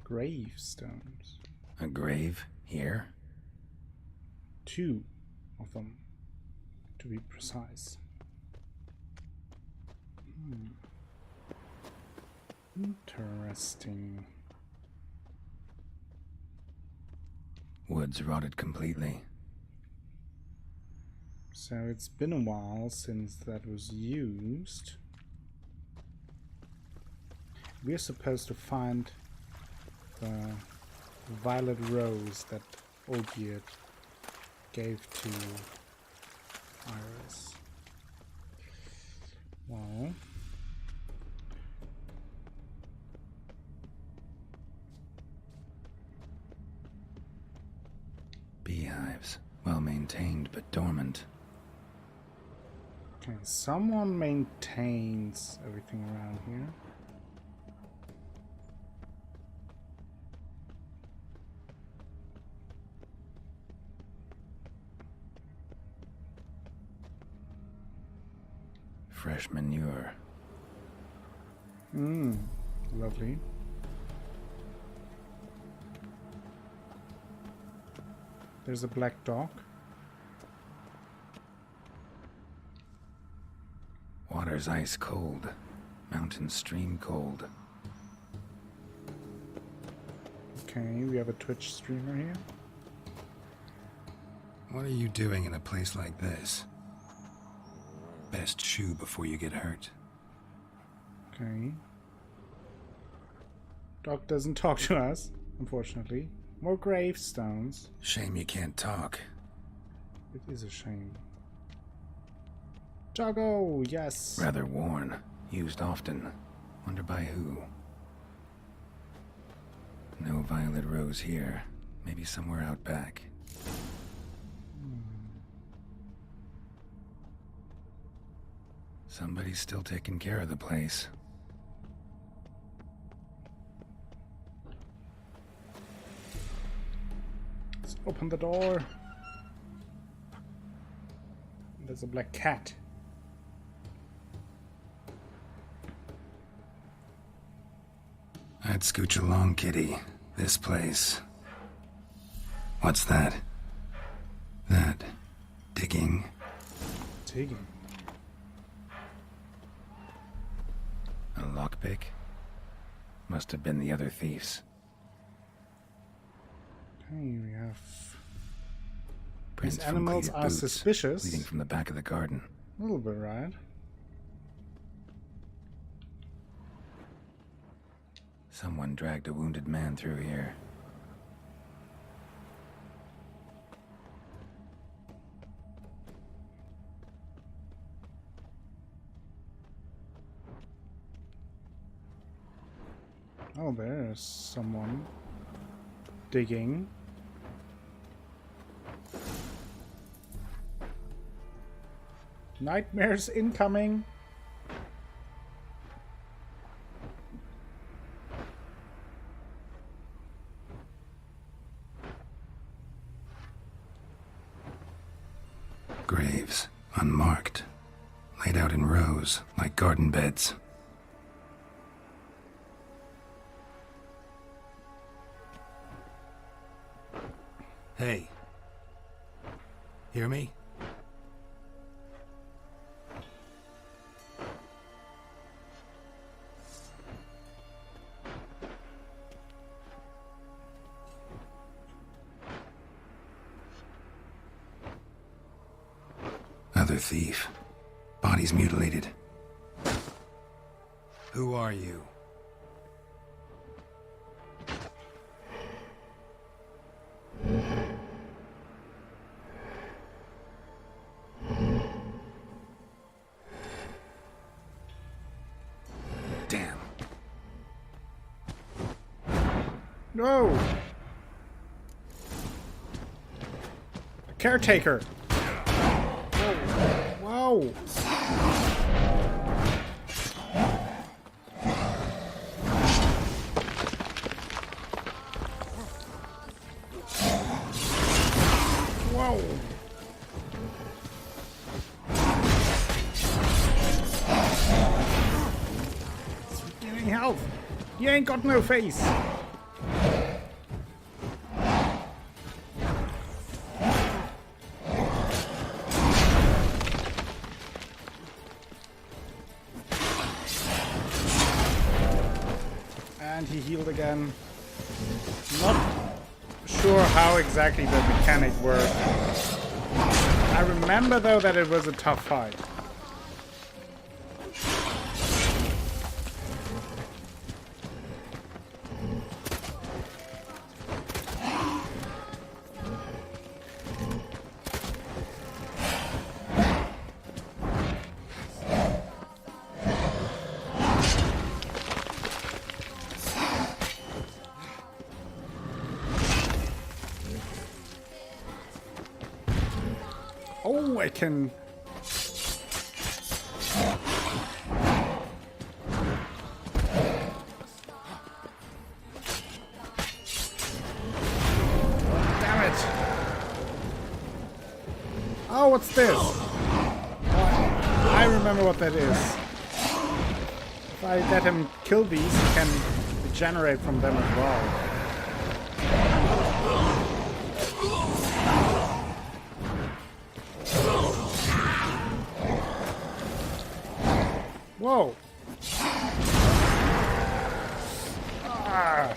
Gravestones. A grave here? 2 of them, to be precise. Interesting. Wood's rotted completely. So it's been a while since that was used. We're supposed to find the violet rose that Oldbeard gave to Iris. Well, Beehives. Well maintained, but dormant. okay, someone maintains everything around here. Fresh manure. Lovely. There's a black dog. Water's ice cold. Mountain stream cold. Okay, we have a Twitch streamer here. What are you doing in a place like this? Best chew before you get hurt. Okay. Dog doesn't talk to us, unfortunately. More gravestones. Shame you can't talk. It is a shame. Doggo, yes. Rather worn. Used often. Wonder by who. No violet rose here. Maybe somewhere out back. Somebody's still taking care of the place. Let's open the door. There's a black cat. I'd scooch along, kitty. This place. What's that? That... digging? Digging. A lockpick? Must have been the other thieves. Okay, we have... Prints These from animals cleated are boots suspicious. leading from the back of the garden. A little bit, right? Someone dragged a wounded man through here. Oh, there's someone digging. Nightmares incoming. Graves, unmarked, laid out in rows like garden beds. Hey. Hear me? Other thief. Bodies mutilated. Who are you? Damn. No! The caretaker! Whoa! Whoa! Whoa! Giving health! You ain't got no face! And he healed again. Not sure how exactly the mechanic worked. I remember though that it was a tough fight. Oh, I can... Damn it! Oh, what's this? Oh, I remember what that is. If I let him kill these, he can regenerate from them as well. Whoa! Ah.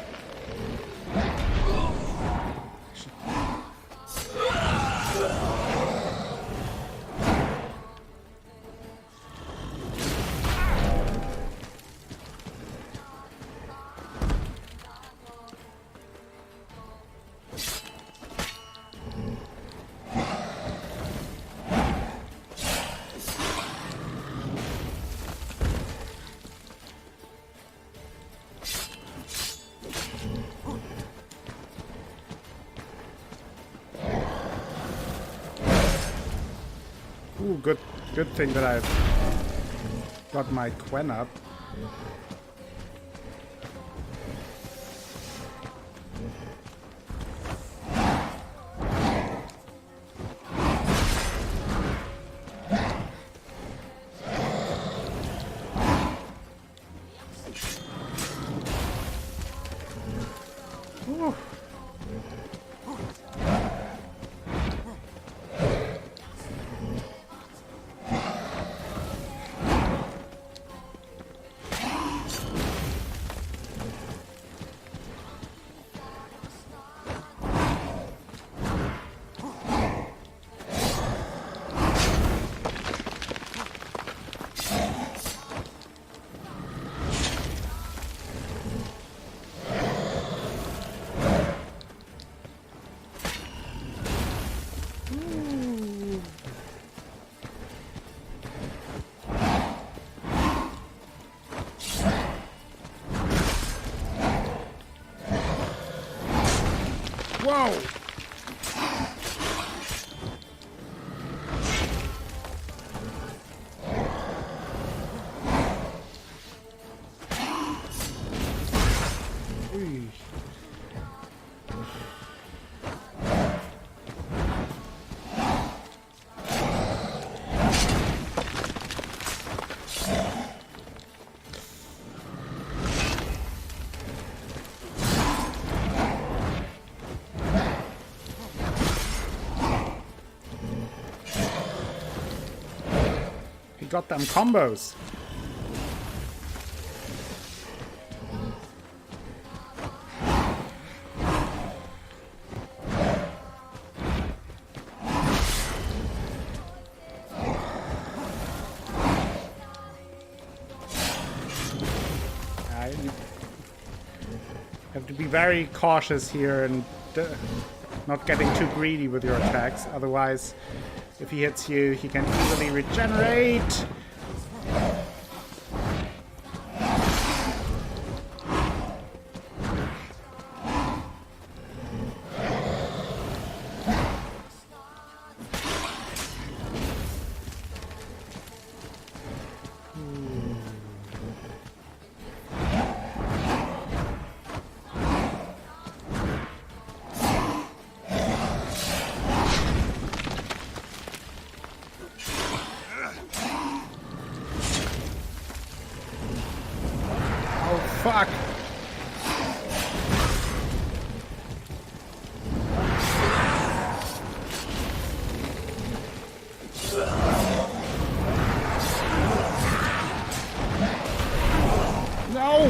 Ooh, good thing that I've got my Quen up. Ooh. Whoa! Ooh. He got them combos. You have to be very cautious here and not getting too greedy with your attacks. Otherwise, if he hits you, he can easily regenerate. Fuck! No!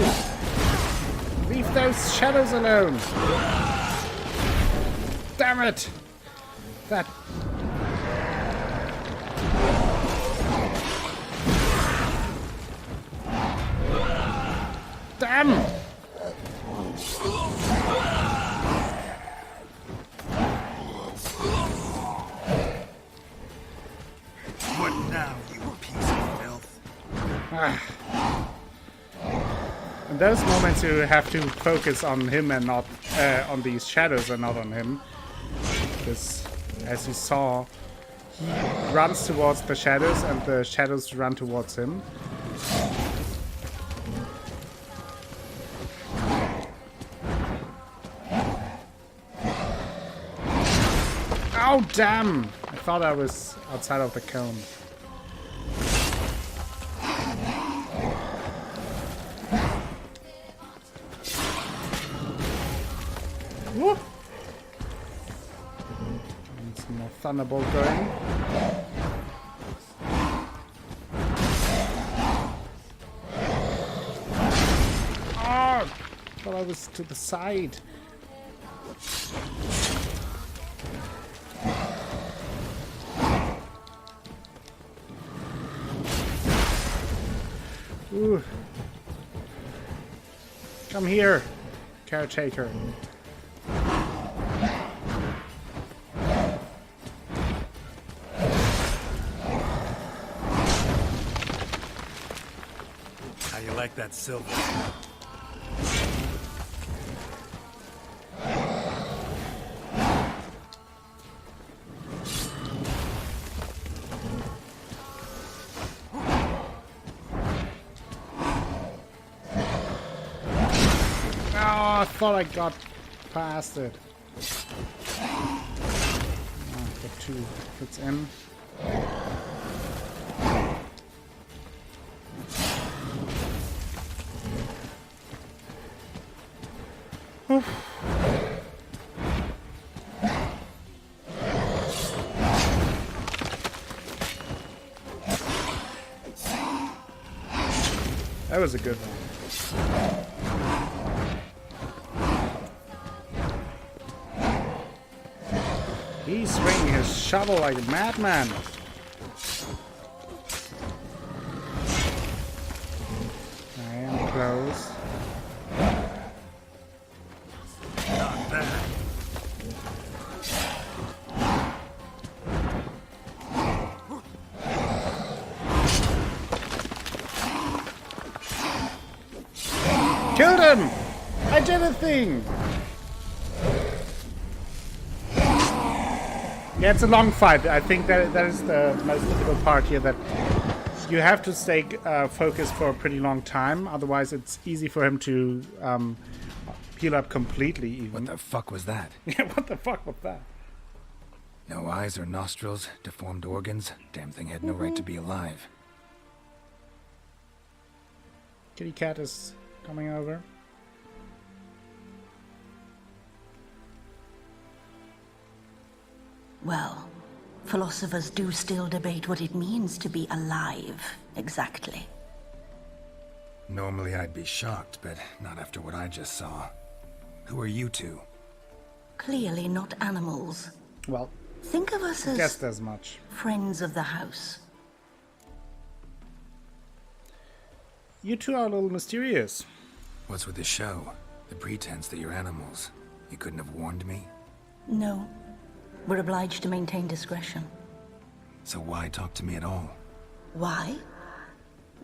Leave those shadows alone! Damn it! That... Damn! What now, you piece of filth? In those moments you have to focus on him and not on these shadows and not on him. Because as you saw, he runs towards the shadows and the shadows run towards him. Oh, damn! I thought I was outside of the cone. Woo! And some more thunderbolt going. Oh! Thought I was to the side. Ooh. Come here, caretaker. How you like that silver? I thought I got past it. Oh, got 2 hits in. That was a good one. He's swinging his shovel like a madman. I am close. Not bad. Killed him! I did a thing! Yeah, it's a long fight. I think that is the most difficult part here, that you have to stay focused for a pretty long time. Otherwise, it's easy for him to heal up completely, even. What the fuck was that? Yeah, what the fuck was that? No eyes or nostrils, deformed organs. Damn thing had no right to be alive. Kitty cat is coming over. Well, philosophers do still debate what it means to be alive, exactly. Normally I'd be shocked, but not after what I just saw. Who are you two? Clearly not animals. Well, Think of us as guessed as much. friends of the house. You two are a little mysterious. What's with the show? The pretense that you're animals. You couldn't have warned me? No, we're obliged to maintain discretion. So why talk to me at all? Why?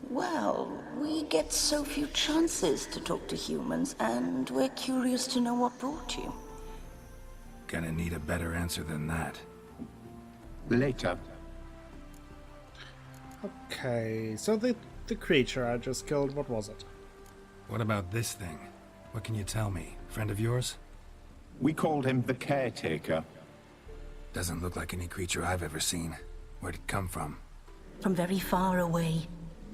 Well, we get so few chances to talk to humans, and we're curious to know what brought you. Gonna need a better answer than that. Later. Okay, so the creature I just killed, what was it? What about this thing? What can you tell me? Friend of yours? We called him the Caretaker. Doesn't look like any creature I've ever seen. Where'd it come from? From very far away.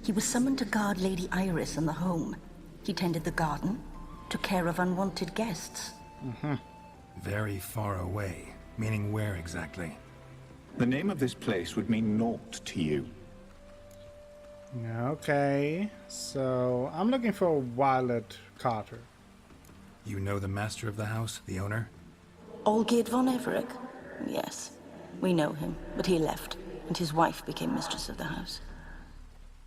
He was summoned to guard Lady Iris and the home. He tended the garden, took care of unwanted guests. Very far away. Meaning where exactly? The name of this place would mean naught to you. Okay, so I'm looking for Violet Carter. You know the master of the house? The owner? Olgierd von Everec? Yes, we know him, but he left, and his wife became mistress of the house.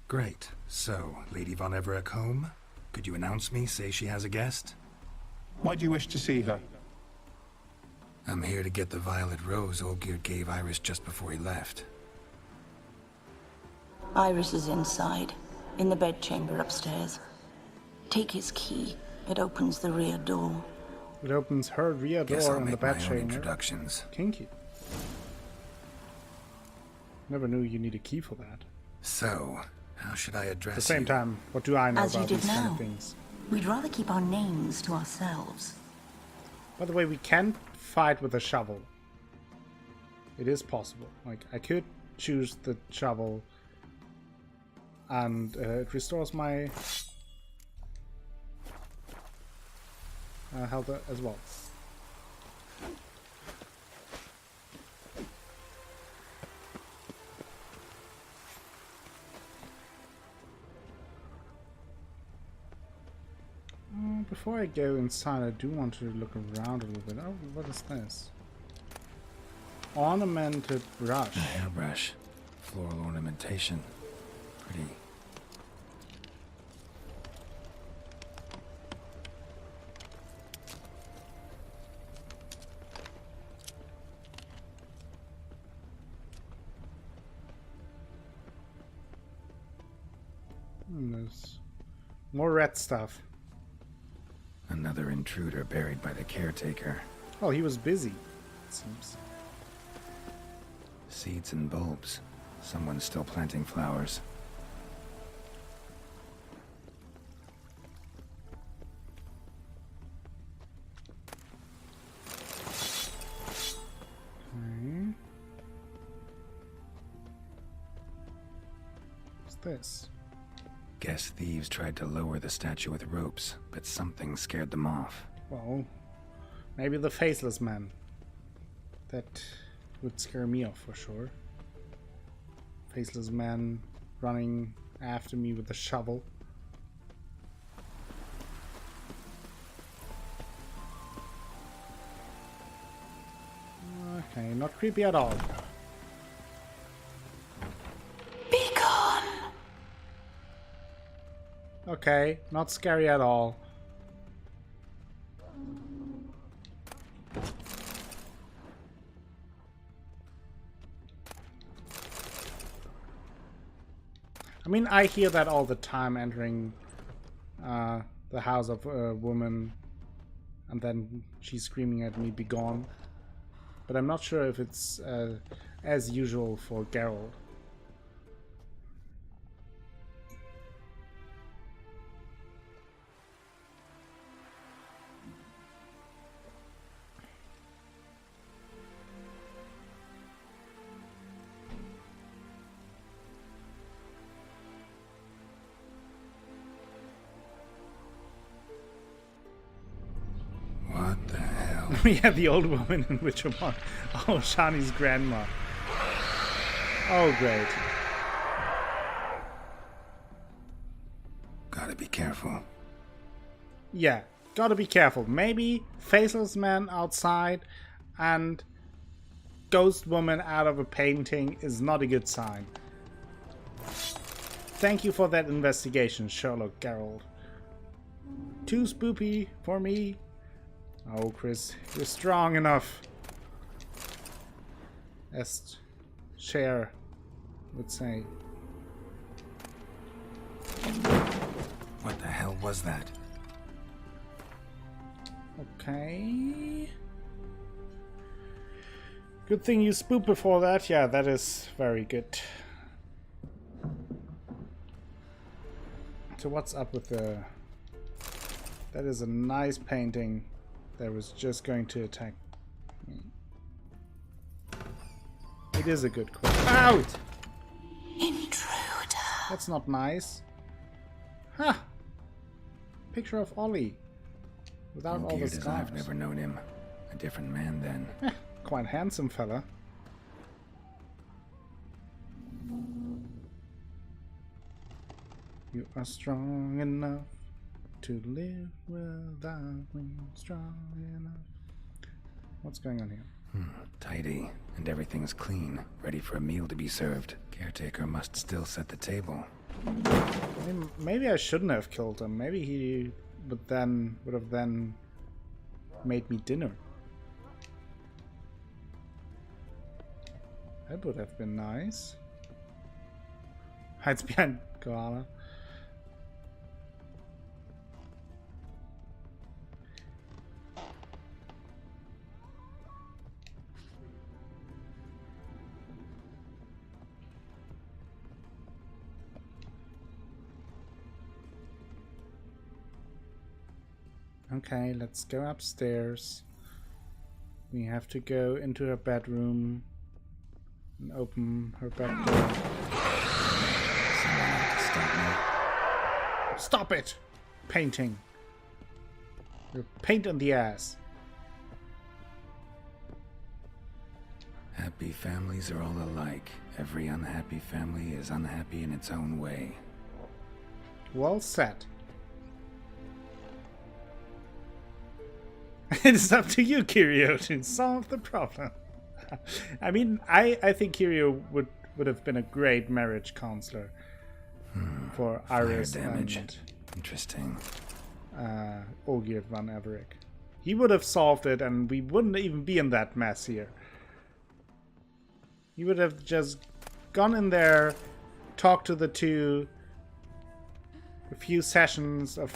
Great. So, Lady von Everec home? Could you announce me, say she has a guest? Why do you wish to see her? I'm here to get the violet rose Olgierd gave Iris just before he left. Iris is inside, in the bedchamber upstairs. Take his key. It opens the rear door. It opens her rear Guess door I'll in the make my own bedchamber. introductions. Kinky. Never knew you need a key for that. So, how should I address At the same you? time, what do I know As you about did these kind now. of things? We'd rather keep our names to ourselves. By the way, we can fight with a shovel. It is possible. Like, I could choose the shovel and it restores my health as well. Before I go inside, I do want to look around a little bit. Oh, what is this? Ornamented brush. A hairbrush. Floral ornamentation. Pretty. There's more red stuff. Another intruder buried by the caretaker. Oh, he was busy, it seems. Seeds and bulbs. Someone's still planting flowers. this? Guess thieves tried to lower the statue with ropes, but something scared them off. Well, maybe the faceless man. That would scare me off for sure. Faceless man running after me with a shovel. Okay, not creepy at all. Be gone. Okay, not scary at all. I mean, I hear that all the time entering the house of a woman, and then she's screaming at me, "Be gone." But I'm not sure if it's as usual for Geralt. What the hell? Yeah, the old woman in Witcher 1. Oh, Shani's grandma. Oh, great. Gotta be careful. Yeah, gotta be careful. Maybe faceless man outside and ghost woman out of a painting is not a good sign. Thank you for that investigation, Sherlock Geralt. Too spoopy for me. Oh, Chris, you're strong enough. As Cher would say. What the hell was that? Okay. Good thing you spooked before that. Yeah, that is very good. So what's up with the... That is a nice painting that was just going to attack me. It is a good quest. Out! Intruder. That's not nice. Ha! Picture of Ollie. Without all the Weird as scars. I've never known him. A different man then. Quite handsome fella. You are strong enough to live without me. Strong enough. What's going on here? Tidy, and everything's clean, ready for a meal to be served. Caretaker must still set the table. I mean, maybe I shouldn't have killed him. Maybe he would have then made me dinner. That would have been nice. Hides behind koala. Okay, let's go upstairs. We have to go into her bedroom and open her back door. Someone had to stop me. Stop it! Painting. You're paint in the ass. Happy families are all alike. Every unhappy family is unhappy in its own way. Well said. It is up to you, Kirio, to solve the problem. I mean, I think Kirio would have been a great marriage counselor for Iris Fire damage. and Interesting. Olgierd van Everec. He would have solved it, and we wouldn't even be in that mess here. He would have just gone in there, talked to the two, a few sessions of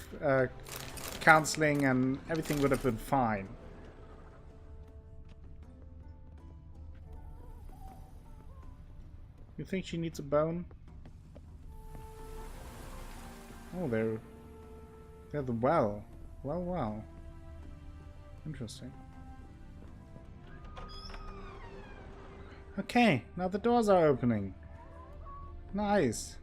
counseling, and everything would have been fine. You think she needs a bone? Oh, they're the well. Well. Interesting. Okay, now the doors are opening. Nice.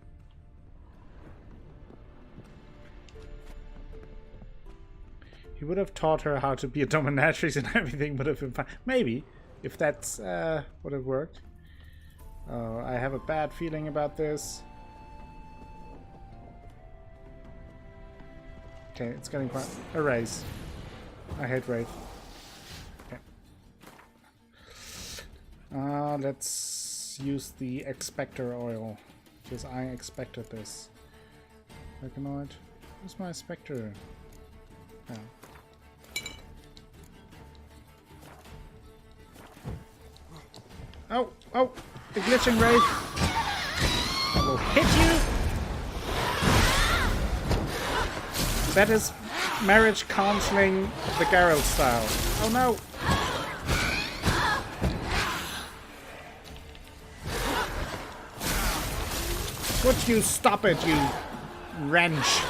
He would have taught her how to be a dominatrix and everything would have been fine. Maybe, if that's would have worked. I have a bad feeling about this. Okay, it's getting quite... Erase. I hate Wraith. Okay. Let's use the Expector oil. Because I expected this. Mechanoid. Where's my Spectre? Oh. Oh, oh, the glitching Wraith. I will hit you. That is marriage counseling the Geralt style. Oh no. Would you stop it, you wrench?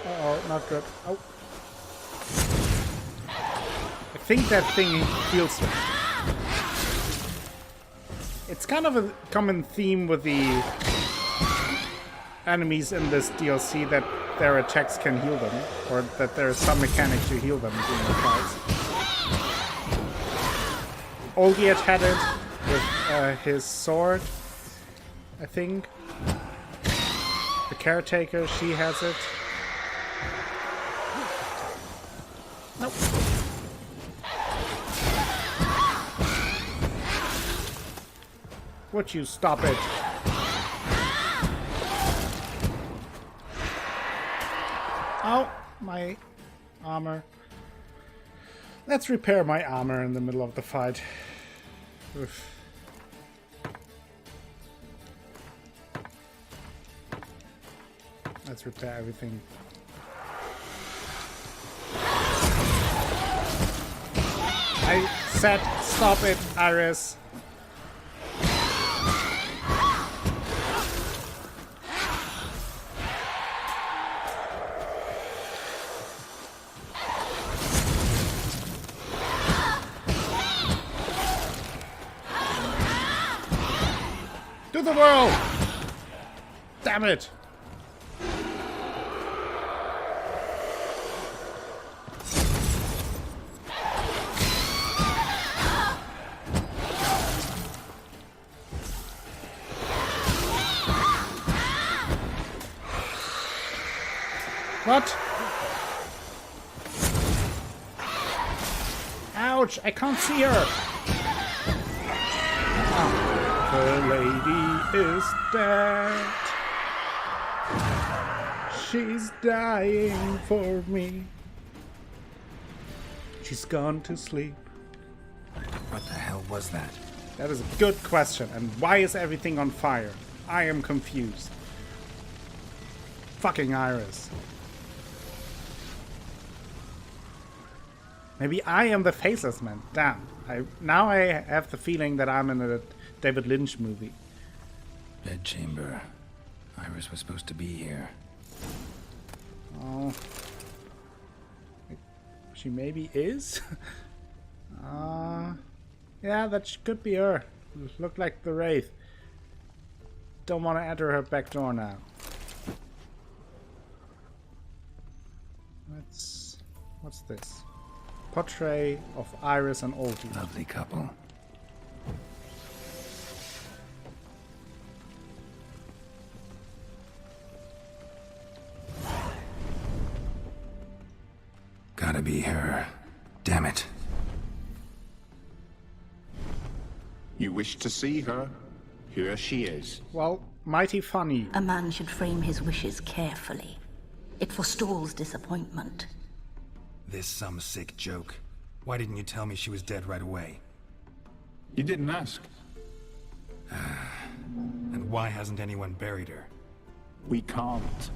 Uh-oh, not good. Oh. I think that thing feels... It's kind of a common theme with the enemies in this DLC that their attacks can heal them, or that there is some mechanic to heal them during the fights. Olgierd had it with his sword, I think. The caretaker, she has it. Nope. Would you stop it? Oh, my armor. Let's repair my armor in the middle of the fight. Oof. Let's repair everything. I said stop it, Iris. To the world! Damn it! What? Ouch! I can't see her! Oh. The lady is dead. She's dying for me. She's gone to sleep. What the hell was that? That is a good question. And why is everything on fire? I am confused. Fucking Iris. Maybe I am the faceless man. Damn. Now I have the feeling that I'm in a David Lynch movie. Bedchamber. Iris was supposed to be here. Oh. She maybe is? Yeah, that could be her. Looked like the Wraith. Don't want to enter her back door now. What's this? Portrait of Iris and Olgierd. Lovely couple. Gotta be her. Damn it. You wish to see her? Here she is. Well, mighty funny. A man should frame his wishes carefully. It forestalls disappointment. This some sick joke. Why didn't you tell me she was dead right away? You didn't ask. And why hasn't anyone buried her? We can't.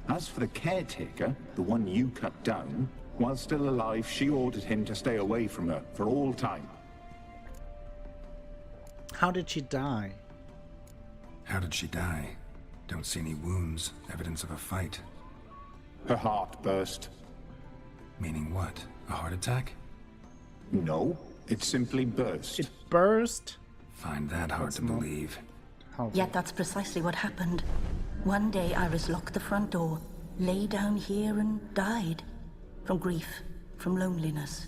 As for the caretaker, the one you cut down, while still alive, she ordered him to stay away from her for all time. How did she die? How did she die? Don't see any wounds, evidence of a fight. Her heart burst. Meaning what? A heart attack? No, it simply burst. It burst? Find that hard to believe. How? Yet that's precisely what happened. One day Iris locked the front door, lay down here and died. From grief, from loneliness.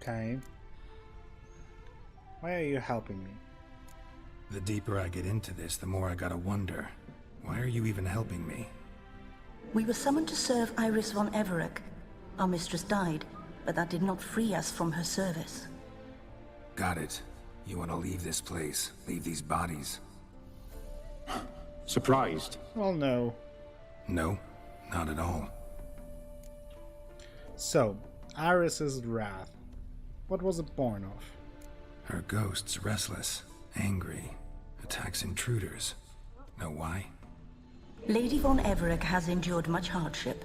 Okay. Why are you helping me? The deeper I get into this, the more I gotta wonder. Why are you even helping me? We were summoned to serve Iris von Everec. Our mistress died, but that did not free us from her service. Got it. You want to leave this place, leave these bodies. Surprised? Well, no. No, not at all. So, Iris's wrath. What was it born of? Her ghost's restless, angry, attacks intruders. Know why? Lady von Everec has endured much hardship.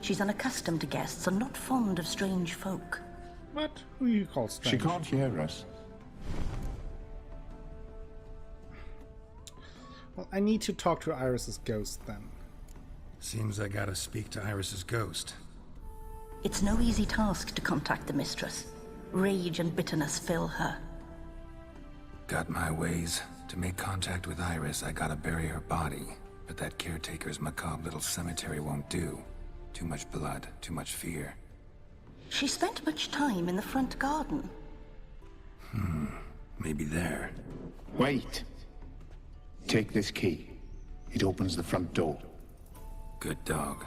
She's unaccustomed to guests and not fond of strange folk. What? Who you call strange? She can't hear us. Well, I need to talk to Iris's ghost then. Seems I gotta speak to Iris's ghost. It's no easy task to contact the mistress. Rage and bitterness fill her. Got my ways. To make contact with Iris, I gotta bury her body. But that caretaker's macabre little cemetery won't do. Too much blood, too much fear. She spent much time in the front garden. Maybe there. Wait. Take this key. It opens the front door. Good dog.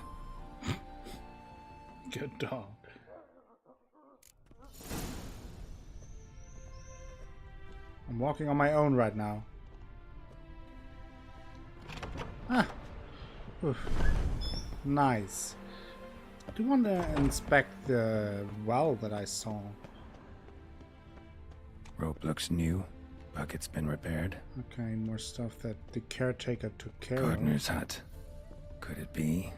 Good dog. I'm walking on my own right now. Ah. Oof. Nice. I do want to inspect the well that I saw. Rope looks new. Bucket's been repaired. Okay, more stuff that the caretaker took care Gardener's hut. Could it be?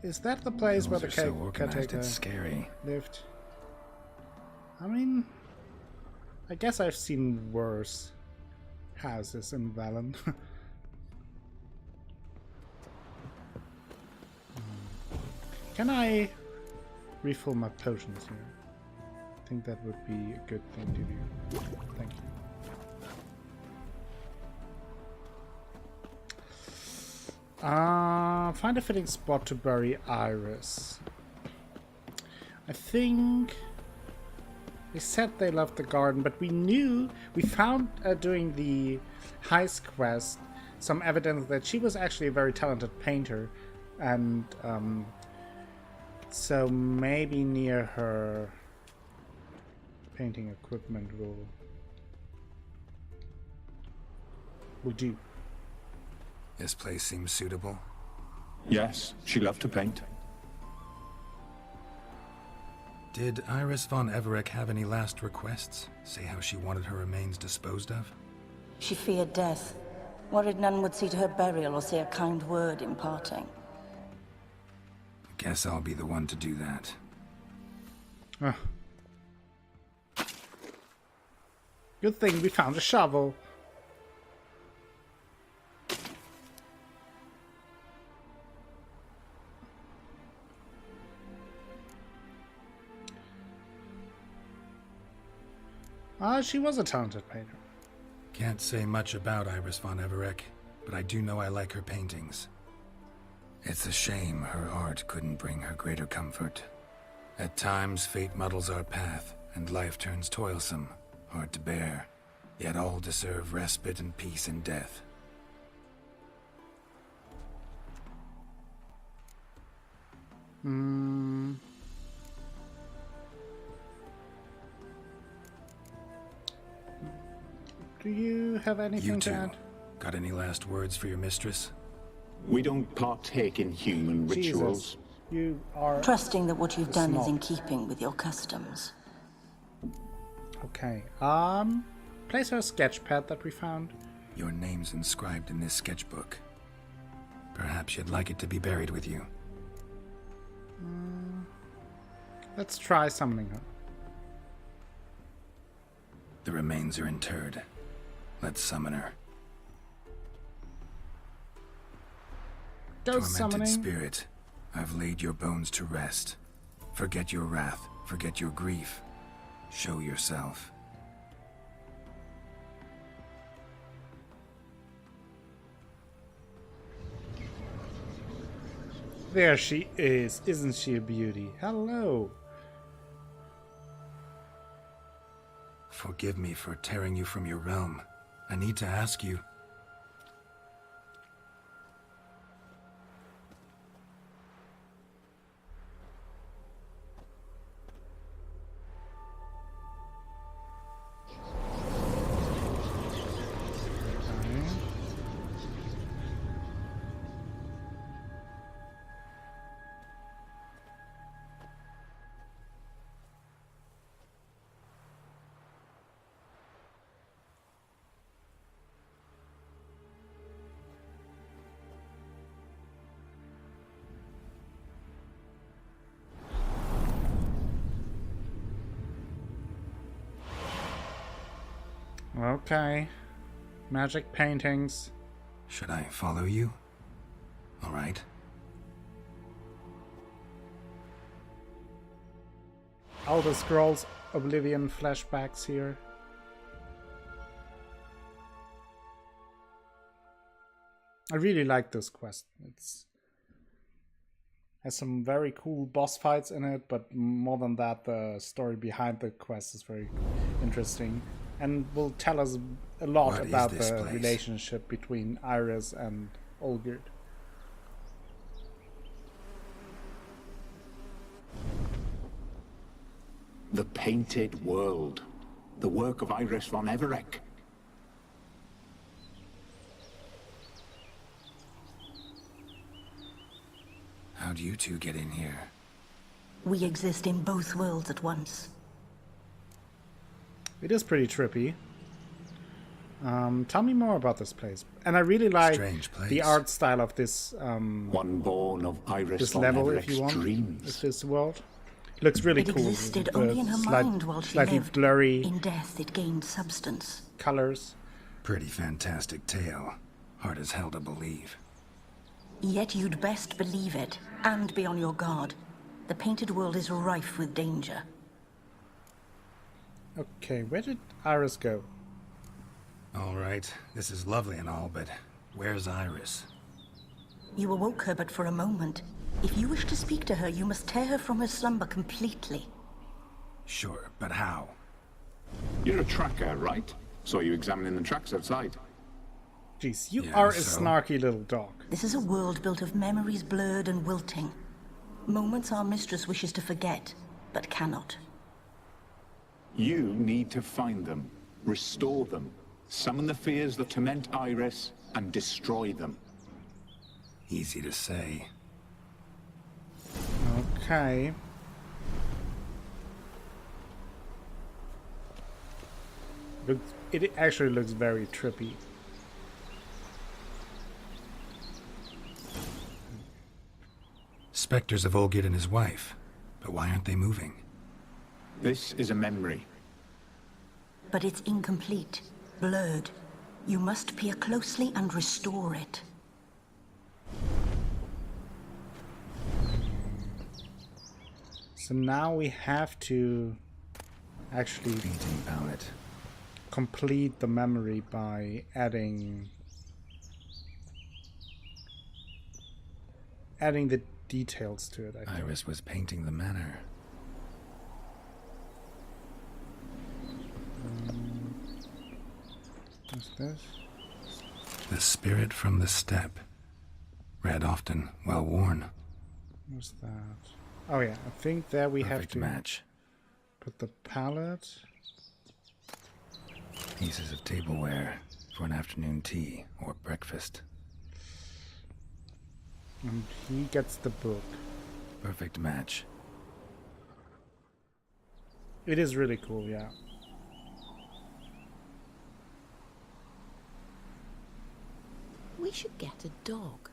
of. Is that the place where the Those are so organized, caretaker it's scary. lived? I mean, I guess I've seen worse houses in Valen. Can I refill my potions here? I think that would be a good thing to do. Thank you. Find a fitting spot to bury Iris. I think they said they left the garden, but we found during the heist quest some evidence that she was actually a very talented painter, and so maybe near her painting equipment will do. This place seems suitable. Yes, she loved to paint. Did Iris von Everec have any last requests? Say how she wanted her remains disposed of? She feared death. Worried none would see to her burial or say a kind word in parting. Guess I'll be the one to do that. Ah. Good thing we found a shovel. She was a talented painter. Can't say much about Iris von Everec, but I do know I like her paintings. It's a shame her art couldn't bring her greater comfort. At times, fate muddles our path, and life turns toilsome, hard to bear. Yet all deserve respite and peace in death. Do you have anything You to two, add? got any last words for your mistress? We don't partake in human rituals. Jesus, you are Trusting that what you've done is in Snob. keeping with your customs. okay. Place her sketch pad that we found. Your name's inscribed in this sketchbook. Perhaps you'd like it to be buried with you. Let's try summoning her. The remains are interred. Let's summon her. Ghost Tormented summoning. spirit, I've laid your bones to rest. Forget your wrath, forget your grief. Show yourself. There she is. Isn't she a beauty? Hello. Forgive me for tearing you from your realm. I need to ask you. Okay. Magic paintings. Should I follow you? All right. Elder Scrolls Oblivion flashbacks here. I really like this quest. It's has some very cool boss fights in it, but more than that, the story behind the quest is very interesting and will tell us a lot What about is this the place? relationship between Iris and Olgierd. The Painted World. The work of Iris von Everec. How'd you two get in here? We exist in both worlds at once. It is pretty trippy. Tell me more about this place. And I really like Strange place. the art style of this One born of Iris this von level, if you Everec's want. dreams. This world. It looks really It cool. existed The only in her mind while she slightly lived. blurry In death, it gained substance. colors. Pretty fantastic tale. Hard as hell to believe. Yet you'd best believe it, and be on your guard. The Painted World is rife with danger. Okay, where did Iris go? All right, this is lovely and all, but where's Iris? You awoke her but for a moment. If you wish to speak to her, you must tear her from her slumber completely. Sure, but how? You're a tracker, right? Saw you examining the tracks outside. Jeez, you Yeah, are a so? snarky little dog. This is a world built of memories blurred and wilting. Moments our mistress wishes to forget, but cannot. You need to find them, restore them, summon the fears that torment Iris, and destroy them. Easy to say. Okay. It actually looks very trippy. Spectres of Olgierd and his wife. But why aren't they moving? This is a memory. But it's incomplete, blurred. You must peer closely and restore it. So now we have to actually Painting palette. complete the memory by adding the details to it, I think. Iris was painting the manor. What's this? The spirit from the steppe. Read often, well worn. What's that? Oh yeah, I think there we have Perfect to match. put the palette. Pieces of tableware for an afternoon tea or breakfast. And he gets the book. Perfect match. It is really cool, yeah. We should get a dog.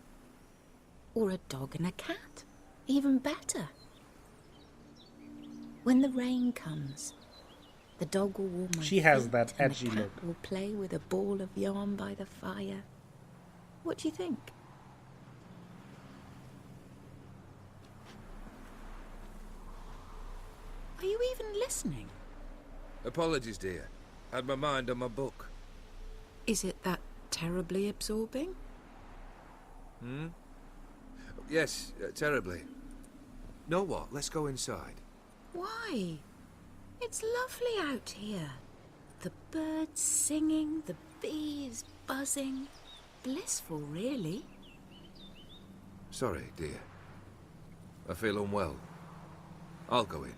Or a dog and a cat. Even better. When the rain comes, the dog will warm my She has feet that and edgy the cat look. will play with a ball of yarn by the fire. What do you think? Are you even listening? Apologies, dear. Had my mind on my book. Is it that terribly absorbing? Yes, terribly. Know what? Let's go inside. Why? It's lovely out here. The birds singing, the bees buzzing. Blissful, really. Sorry, dear. I feel unwell. I'll go in.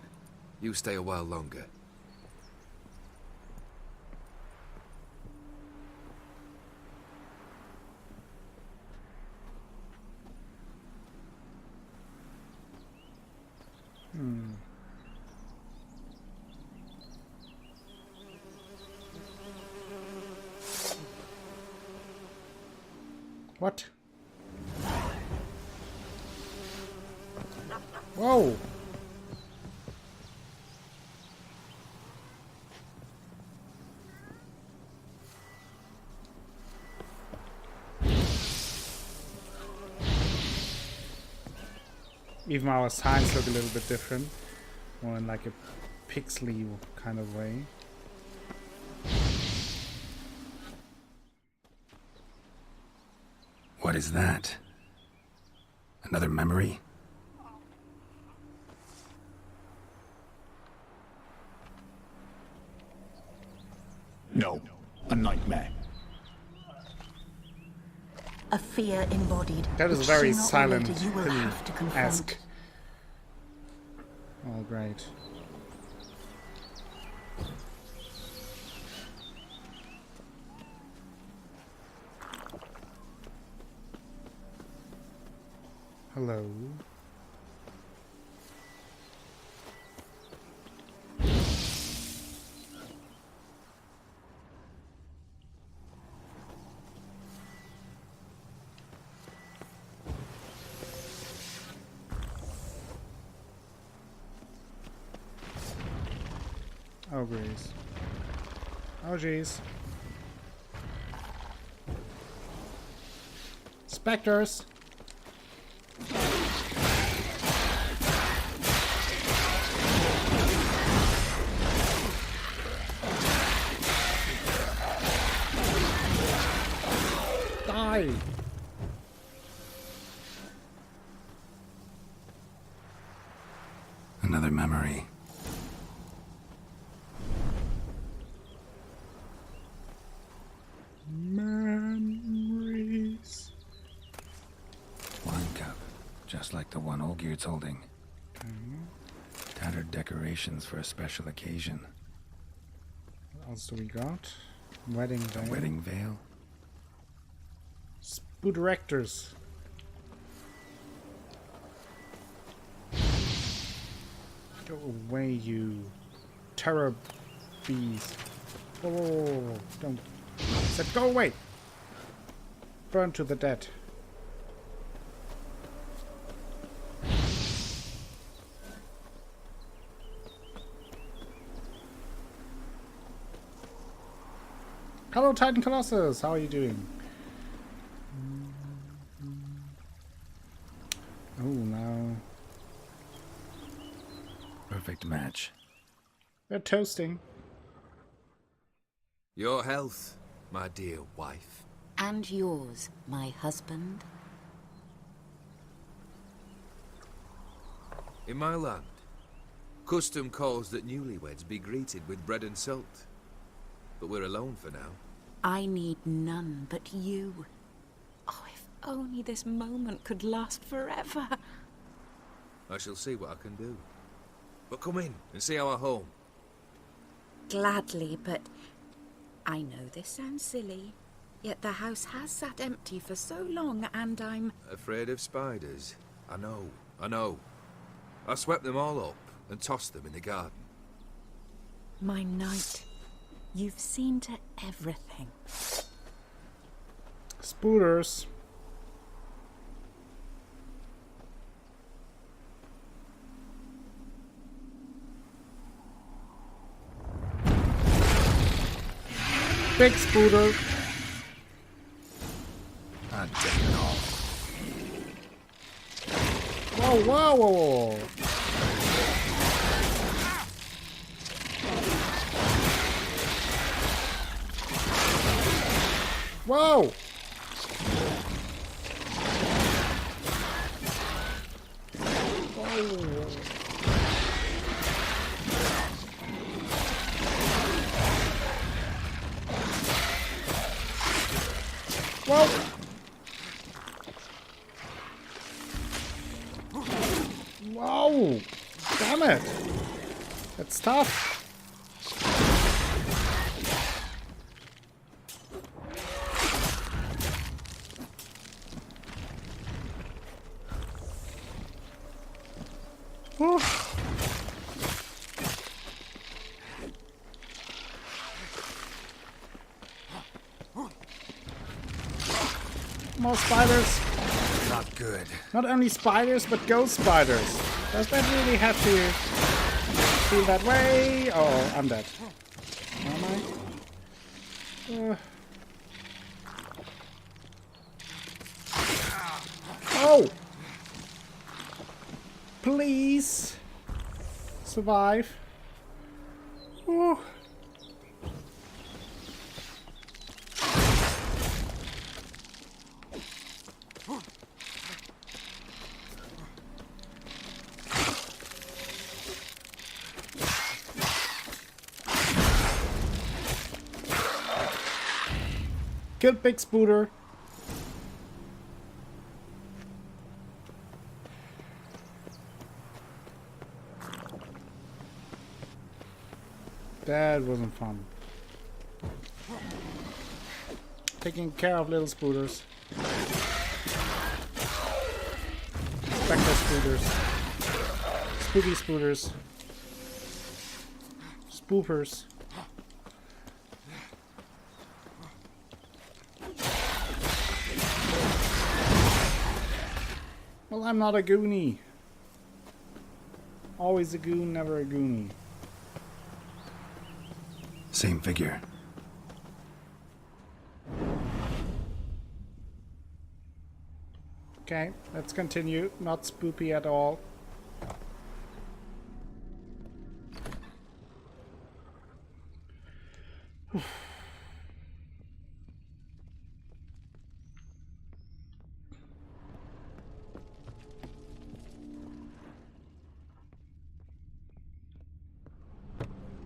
You stay a while longer. What? Whoa! Even our signs look a little bit different. More in like a pixely kind of way. What is that? Another memory? No, a nightmare. A fear embodied. That is which very sooner or later silent you will have to confront. esque. All right. Hello. Oh, jeez. Oh, jeez. Spectres! Die! Another memory. Memories. Wine cup, just like the one Olgerd's holding. Tattered decorations for a special occasion. What else do we got? Wedding veil. A wedding veil? Spooderectors. Go away, you terror bees. Whoa, whoa, whoa, whoa. Don't. I said go away! Burn to the dead. Hello, Titan Colossus! How are you doing? Oh, no. Perfect match. They're toasting. Your health, my dear wife. And yours, my husband. In my land, custom calls that newlyweds be greeted with bread and salt. But we're alone for now. I need none but you. Oh, if only this moment could last forever. I shall see what I can do. But come in and see our home. Gladly, but I know this sounds silly, yet the house has sat empty for so long, and I'm... Afraid of spiders? I know. I swept them all up and tossed them in the garden. My knight, you've seen to everything. Spooters. Big spooter. Ah, damn it all. Whoa, whoa, whoa, whoa. Whoa! Whoa! Whoa! Damn it! That's tough. Whew. More spiders. Not good. Not only spiders, but ghost spiders. Does that really have to feel that way? Oh, I'm dead. Am I? Oh! Please survive. Ooh. Killed Big Spooter. That wasn't fun. Taking care of little spooters. Spectre spooters. Spooky spooters. Spoofers. Well, I'm not a goonie. Always a goon, never a goonie. Same figure. Okay, let's continue. Not spoopy at all.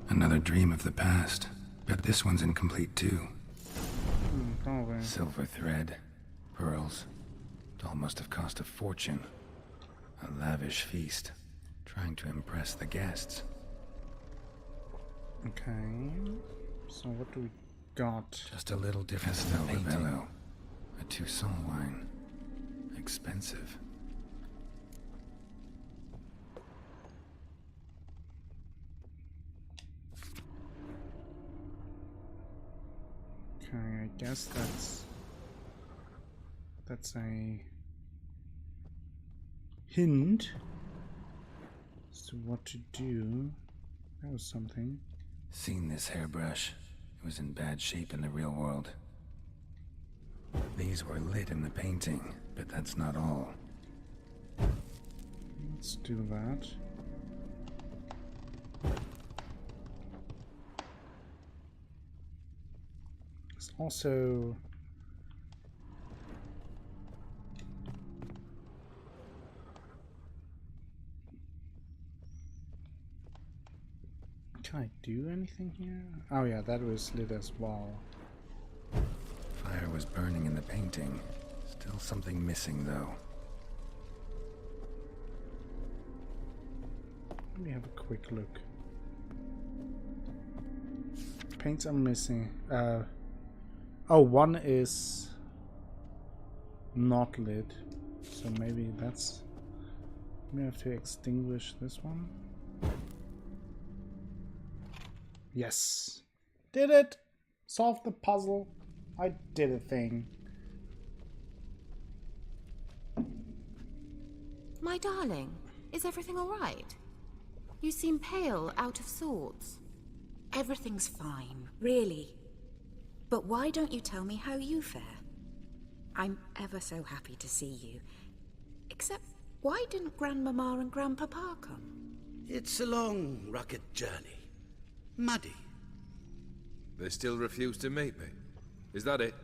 Another dream of the past. Bet this one's incomplete too. Probably. Silver thread, pearls. It all must have cost a fortune. A lavish feast, trying to impress the guests. Okay. So what do we got? Just a little different Castel Bello. A Toussaint wine. Expensive. Okay, I guess that's a hint as to what to do. That was something. Seen this hairbrush. It was in bad shape in the real world. These were lit in the painting, but that's not all. Let's do that. There's also can I do anything here? Oh yeah, that was lit as well. Fire was burning in the painting. Still something missing, though. Let me have a quick look. Paints are missing. Oh, one is not lit. So maybe that's... We have to extinguish this one. Yes! Did it! Solved the puzzle. I did a thing. My darling, is everything all right? You seem pale, out of sorts. Everything's fine, really. But why don't you tell me how you fare? I'm ever so happy to see you. Except, why didn't Grandmama and Grandpapa come? It's a long, rugged journey. Muddy. They still refuse to meet me. Is that it?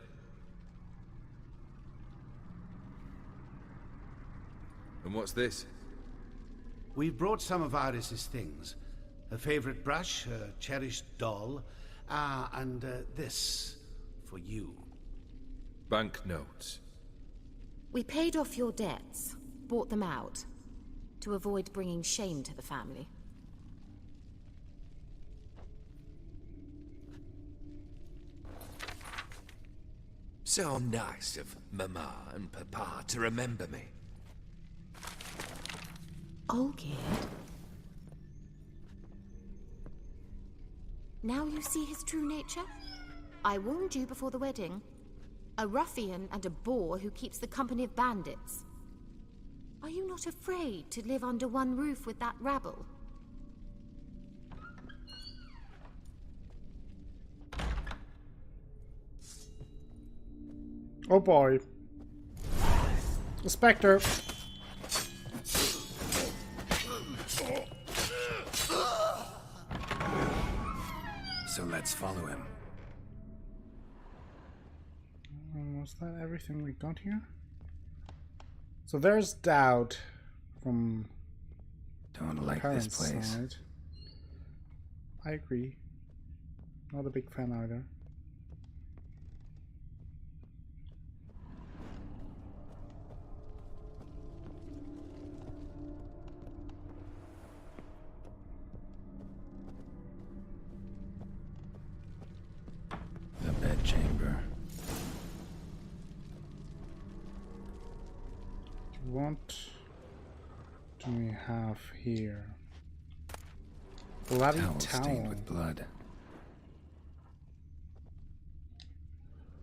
And what's this? We've brought some of Iris's things. Her favorite brush, her cherished doll, and this for you. Banknotes. We paid off your debts, bought them out, to avoid bringing shame to the family. So nice of Mama and Papa to remember me. Olgierd? Now you see his true nature? I warned you before the wedding. A ruffian and a boor who keeps the company of bandits. Are you not afraid to live under one roof with that rabble? Oh boy. The Spectre. So let's follow him. Was that everything we got here? So there's doubt from Don't like this parents' place. side. I agree. Not a big fan either. The bedchamber. What do we have here? Bloody Towel towel. stained with blood.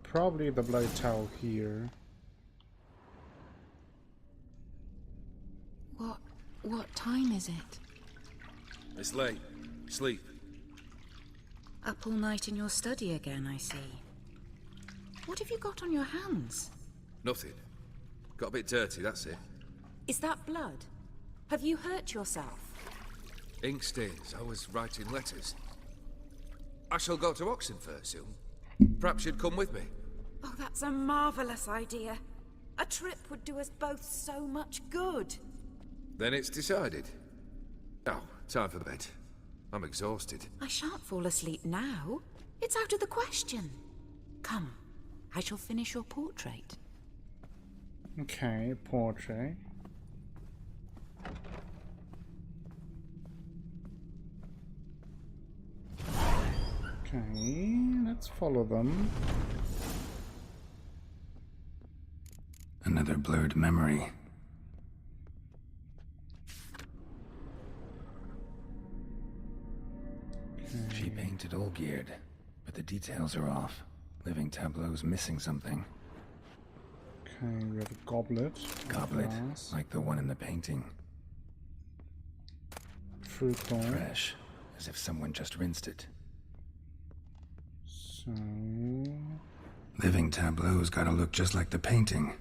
Probably the bloody towel here. What time is it? It's late. Sleep. Up all night in your study again, I see. What have you got on your hands? Nothing. Got a bit dirty, that's it. Is that blood? Have you hurt yourself? Ink stains. I was writing letters. I shall go to Oxenfurt soon. Perhaps you'd come with me. Oh, that's a marvelous idea. A trip would do us both so much good. Then it's decided. Now, time for bed. I'm exhausted. I shan't fall asleep now. It's out of the question. Come, I shall finish your portrait. Okay, portrait. Okay, let's follow them. Another blurred memory. She painted Olgierd, but the details are off. Living tableau's missing something. Okay, we have a goblet. Goblet, glass, like the one in the painting. fruit bowl. Fresh, as if someone just rinsed it. So Living tableau's gotta look just like the painting.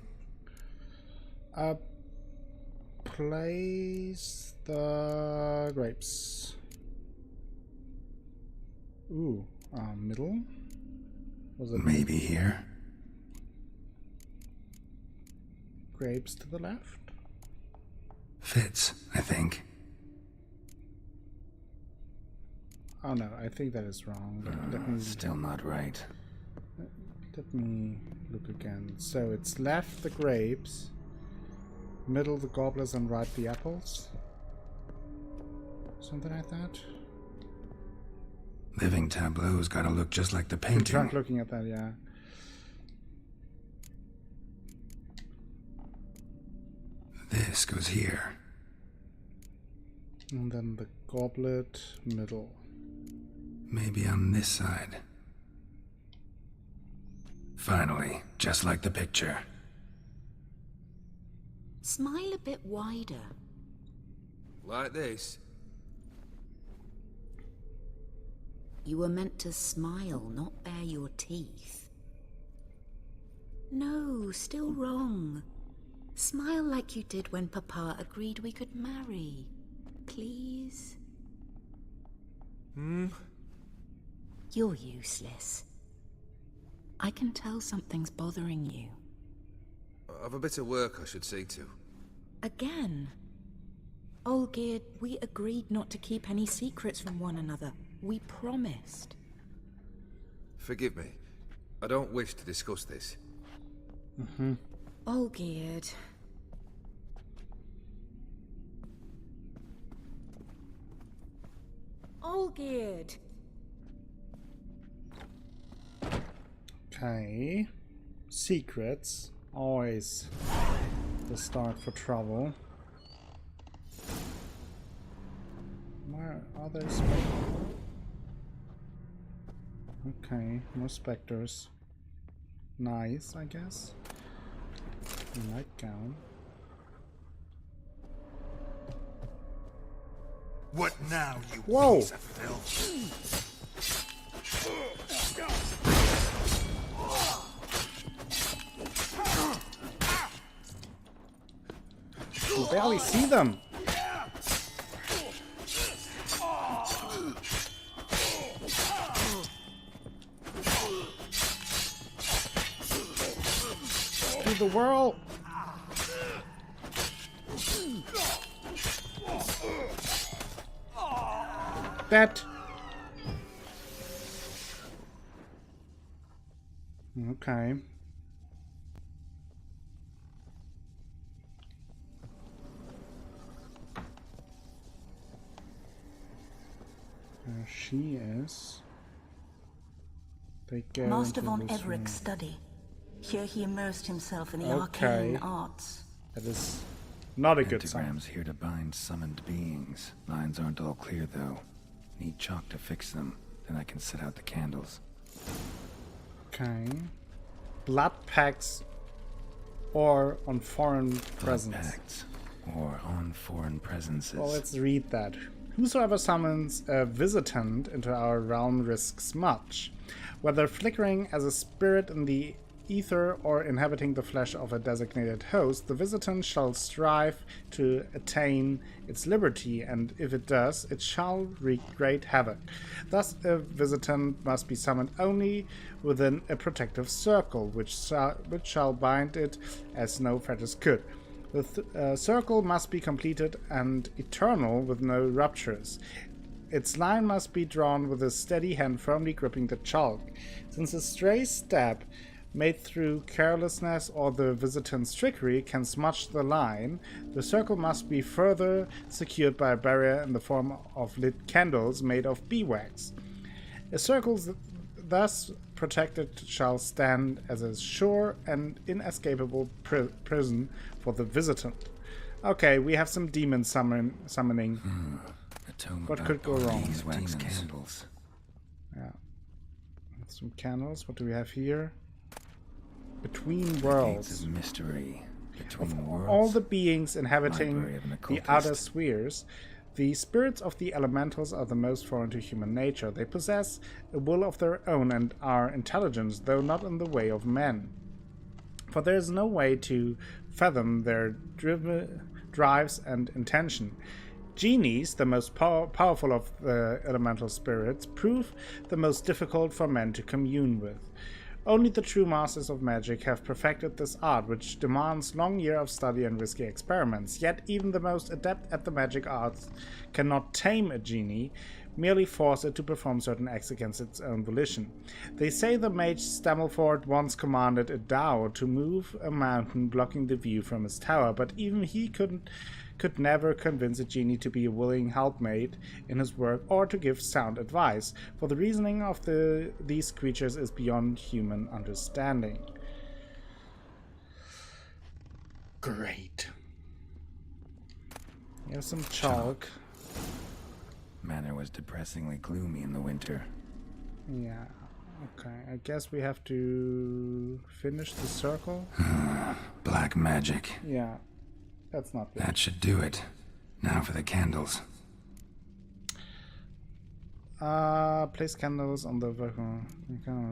place the grapes. Ooh, middle? Was it Maybe here? grapes to the left? Fits, I think. Oh no, I think that is wrong. Still not right. Let me look again. So it's left the grapes, middle the goblets, and right the apples? Something like that? Living tableau's gotta look just like the Good painting. track looking at that, yeah. This goes here. And then the goblet, middle. Maybe on this side. Finally, just like the picture. Smile a bit wider. Like this? You were meant to smile, not bare your teeth. No, still wrong. Smile like you did when Papa agreed we could marry. Please? You're useless. I can tell something's bothering you. I've a bit of work I should see to. Again. Olgierd, we agreed not to keep any secrets from one another. We promised. Forgive me. I don't wish to discuss this. All geared. All geared. Okay. Secrets. Always the start for trouble. Where are there specters? Okay, more specters. Nice, I guess. Nightgown. What now, you Whoa! piece of filth? You barely see them. To the world. That. Okay. There she is. They go Master into von this room. Everec's study. Here he immersed himself in the Okay. arcane arts. That is not a good sign. Pentagrams here to bind summoned beings. Lines aren't all clear though. Need chalk to fix them. Then I can set out the candles. Okay. Blood pacts or on foreign presence. Pacts or on foreign presences. Well, let's read that. Whosoever summons a visitant into our realm risks much. Whether flickering as a spirit in the ether or inhabiting the flesh of a designated host, the visitant shall strive to attain its liberty, and if it does, it shall wreak great havoc. Thus, a visitant must be summoned only within a protective circle, which shall bind it as no fetters could. The circle must be completed and eternal with no ruptures. Its line must be drawn with a steady hand firmly gripping the chalk. Since a stray stab made through carelessness or the visitant's trickery can smudge the line, the circle must be further secured by a barrier in the form of lit candles made of beeswax. A circle thus protected shall stand as a sure and inescapable prison for the visitant. Okay, we have some demon summoning. What could go wrong? Beeswax candles. Yeah. Some candles. What do we have here? Between worlds. Gates of mystery. Between worlds. All the beings inhabiting Library of an the occultist. outer spheres, the spirits of the elementals are the most foreign to human nature. They possess a will of their own and are intelligent, though not in the way of men. For there is no way to fathom their drives and intention. Genies, the most powerful of the elemental spirits, prove the most difficult for men to commune with. Only the true masters of magic have perfected this art, which demands long years of study and risky experiments. Yet even the most adept at the magic arts cannot tame a genie, merely force it to perform certain acts against its own volition. They say the mage Stammelford once commanded a dhow to move a mountain blocking the view from his tower, but even he could never convince a genie to be a willing helpmate in his work or to give sound advice, for the reasoning of these creatures is beyond human understanding. Great. Here's some chalk. Manor was depressingly gloomy in the winter. Yeah, okay. I guess we have to finish the circle. Black magic. Yeah, that's not good. That should do it. Now for the candles. Place candles on the vertical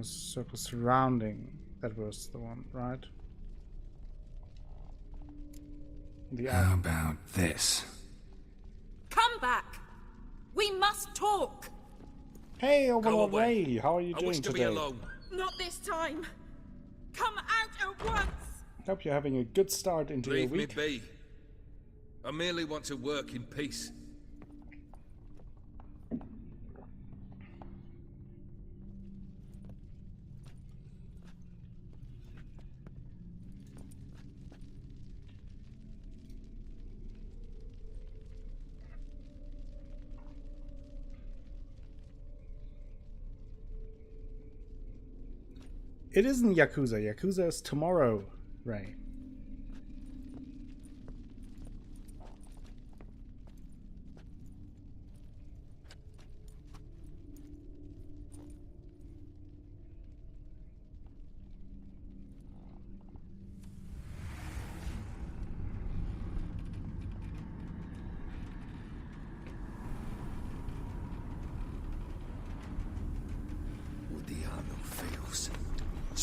circle surrounding. That was the one, right? How about this? Come back! We must talk! Hey, Overlord Go away. Ray, how are you I doing wish to today? be alone. Not this time! Come out at once! Hope you're having a good start into Leave your me week. be. I merely want to work in peace. It isn't Yakuza. Yakuza is tomorrow, Ray.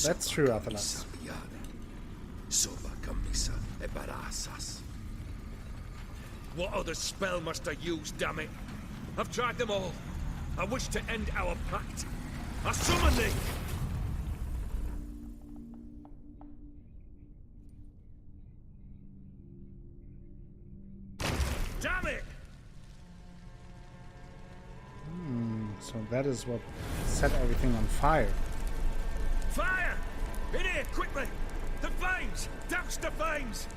That's true, Athalas. What other spell must I use, damn it? I've tried them all. I wish to end our pact. I summon thee! Damn it! So that is what set everything on fire. Fire! In here, quickly! The flames! Douse the flames!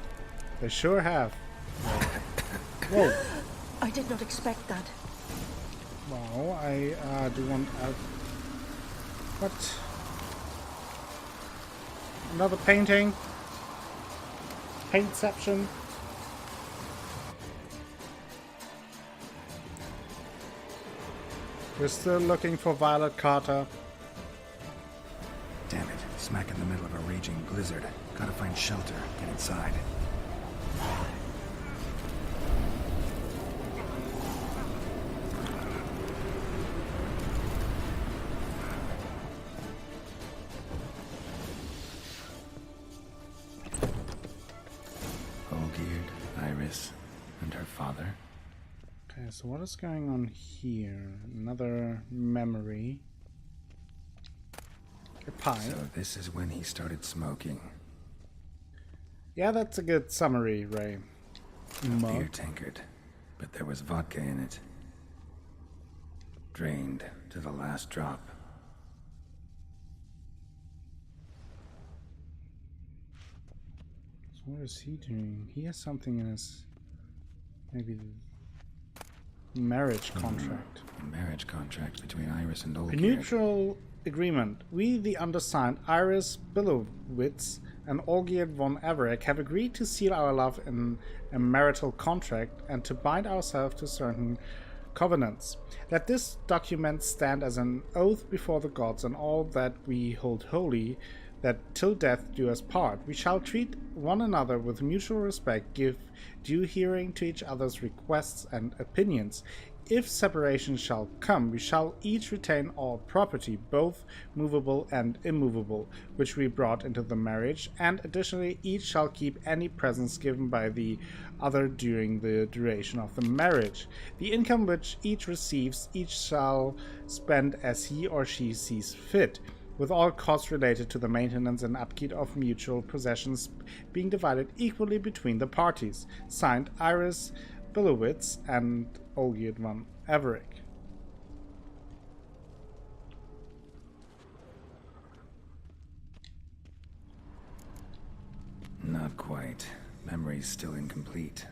They sure have. Whoa. I did not expect that. Wow, I do want... what? Another painting? Paintception? We're still looking for Violet Carter. Damn it, smack in the middle of a raging blizzard. Gotta find shelter, get inside. Olgierd, Iris, and her father. Okay, so what is going on here? Another memory. A pie. So this is when he started smoking. Yeah, that's a good summary, Ray. A beer tankard, but there was vodka in it. Drained to the last drop. So what is he doing? He has something in his... maybe... marriage contract. A marriage contract between Iris and A Olgierd. mutual agreement. We, the undersigned, Iris Billowitz and Olgierd von Everec, have agreed to seal our love in a marital contract and to bind ourselves to certain covenants. Let this document stand as an oath before the gods and all that we hold holy, that till death do us part. We shall treat one another with mutual respect, give due hearing to each other's requests and opinions. If separation shall come, we shall each retain all property, both movable and immovable, which we brought into the marriage, and additionally each shall keep any presents given by the other during the duration of the marriage. The income which each receives, each shall spend as he or she sees fit, with all costs related to the maintenance and upkeep of mutual possessions being divided equally between the parties. Signed, Iris Billowitz and Olgierd von Everec. Not quite. Memory's still incomplete.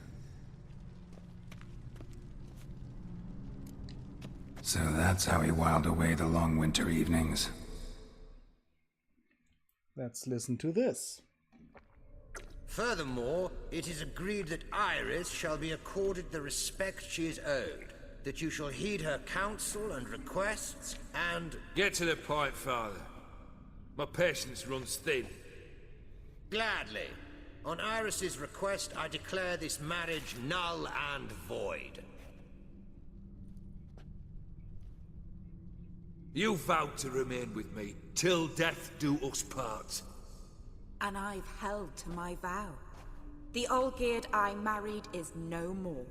So that's how he whiled away the long winter evenings. Let's listen to this. Furthermore, it is agreed that Iris shall be accorded the respect she is owed, that you shall heed her counsel and requests, and... Get to the point, Father. My patience runs thin. Gladly. On Iris's request, I declare this marriage null and void. You vowed to remain with me till death do us part. And I've held to my vow. The Olgierd I married is no more.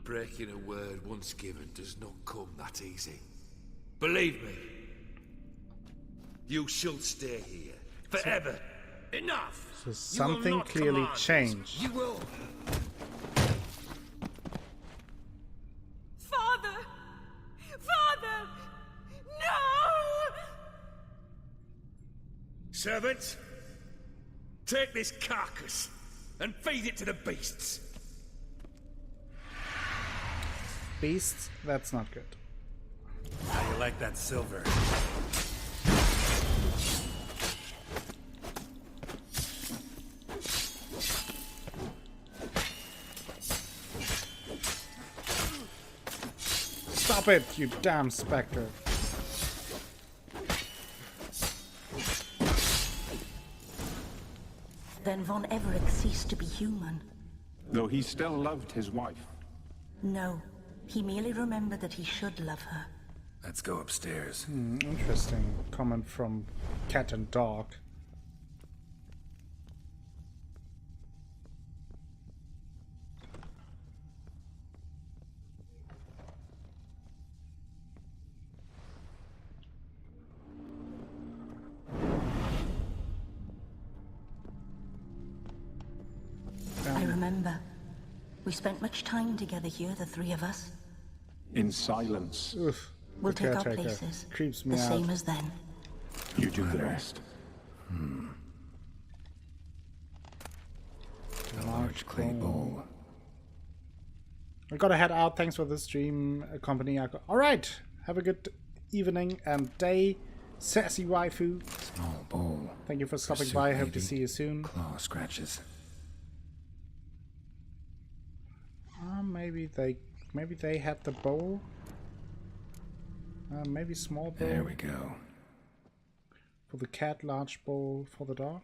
Breaking a word once given does not come that easy. Believe me, you shall stay here forever. Enough! So something clearly changed. You will... Father! Father! No! Servants, take this carcass and feed it to the beasts. Beasts? That's not good. How you like that silver? Stop it, you damn spectre. Then von Everec ceased to be human. Though he still loved his wife. No, he merely remembered that he should love her. Let's go upstairs. Interesting comment from cat and dog. I remember. We spent much time together here, the three of us. In silence. Oof, We'll the take our caretaker places. creeps me The out. same as then. You do the rest. A large clay bowl. I gotta head out. Thanks for the stream, company. Alright, have a good evening and day, sassy waifu. Small bowl. Thank you for stopping Pursuit by. Hope to maybe. see you soon. Claw scratches. Maybe they had the bowl. Maybe small bowl. There we go. For the cat, large bowl for the dog.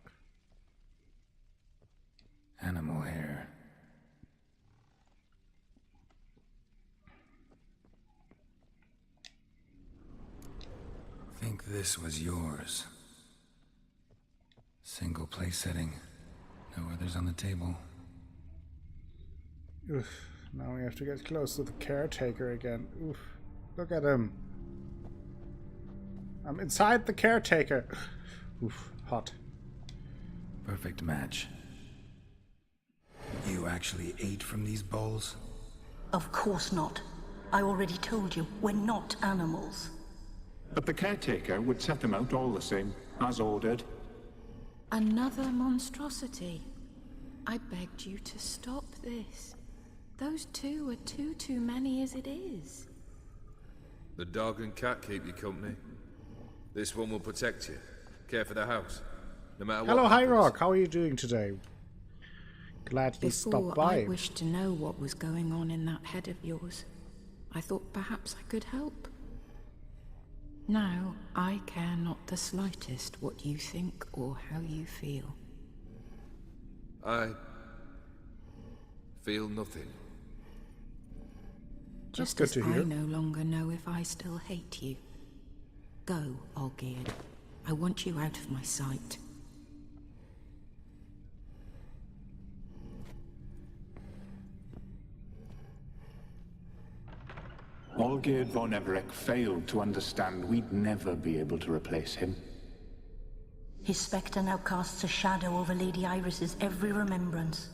Animal hair. Think this was yours. Single place setting. No others on the table. Oof. Now we have to get close to the caretaker again. Oof. Look at him. I'm inside the caretaker. Oof. Hot. Perfect match. You actually ate from these bowls? Of course not. I already told you, we're not animals. But the caretaker would set them out all the same, as ordered. Another monstrosity. I begged you to stop this. Those two are too many as it is. The dog and cat keep you company. This one will protect you. Care for the house. No matter what. Hello, High happens. Rock. How are you doing today? Glad you stopped Before by. I wished to know what was going on in that head of yours. I thought perhaps I could help. Now, I care not the slightest what you think or how you feel. I feel nothing. Just good as to I hear. no longer know if I still hate you. Go, Olgierd. I want you out of my sight. Olgierd von Everec failed to understand we'd never be able to replace him. His spectre now casts a shadow over Lady Iris's every remembrance.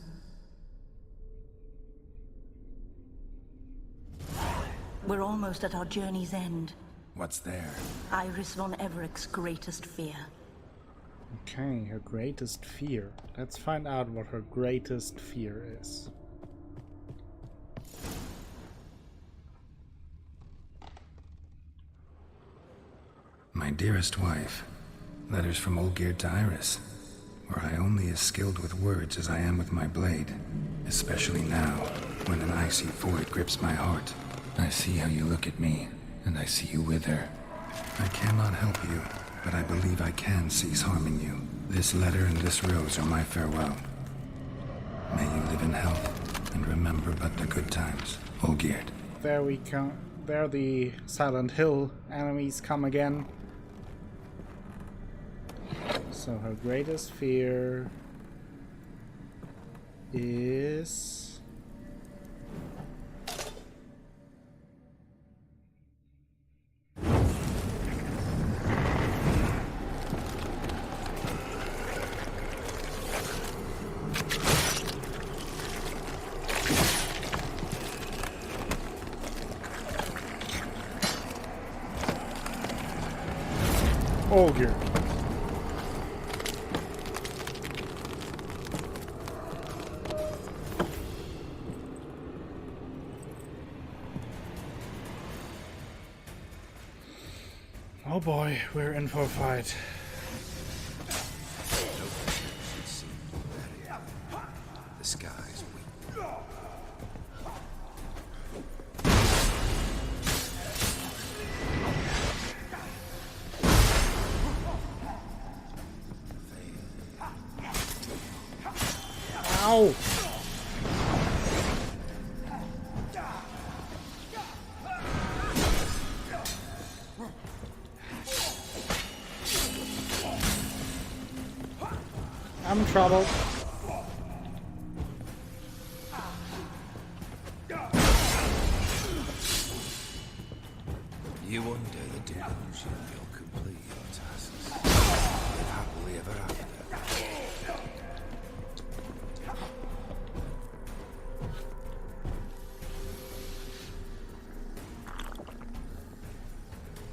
We're almost at our journey's end. What's there? Iris von Everec's greatest fear. Okay, her greatest fear. Let's find out what her greatest fear is. My dearest wife. Letters from Olgierd to Iris. Were I only as skilled with words as I am with my blade. Especially now, when an icy void grips my heart. I see how you look at me, and I see you with her. I cannot help you, but I believe I can cease harming you. This letter and this rose are my farewell. May you live in health, and remember but the good times. Olgierd. There we come. There the Silent Hill enemies come again. So her greatest fear is... Olgierd. Oh boy, we're in for a fight. The sky's weak. Ow! I'm in trouble. You wonder the delusion you'll complete your tasks. Live happily ever after.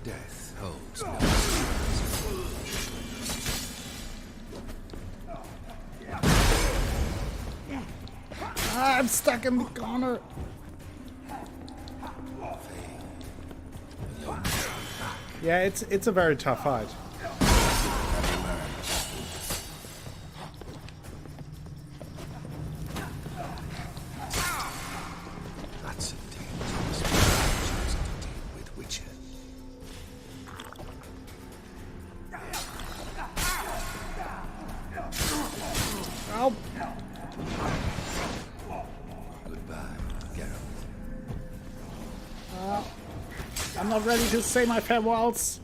Death holds no I'm stuck in the corner. Yeah, it's a very tough fight. That's a dangerous chosen to deal with Witcher. Oh. Goodbye, Geralt. I'm not ready to say my farewells.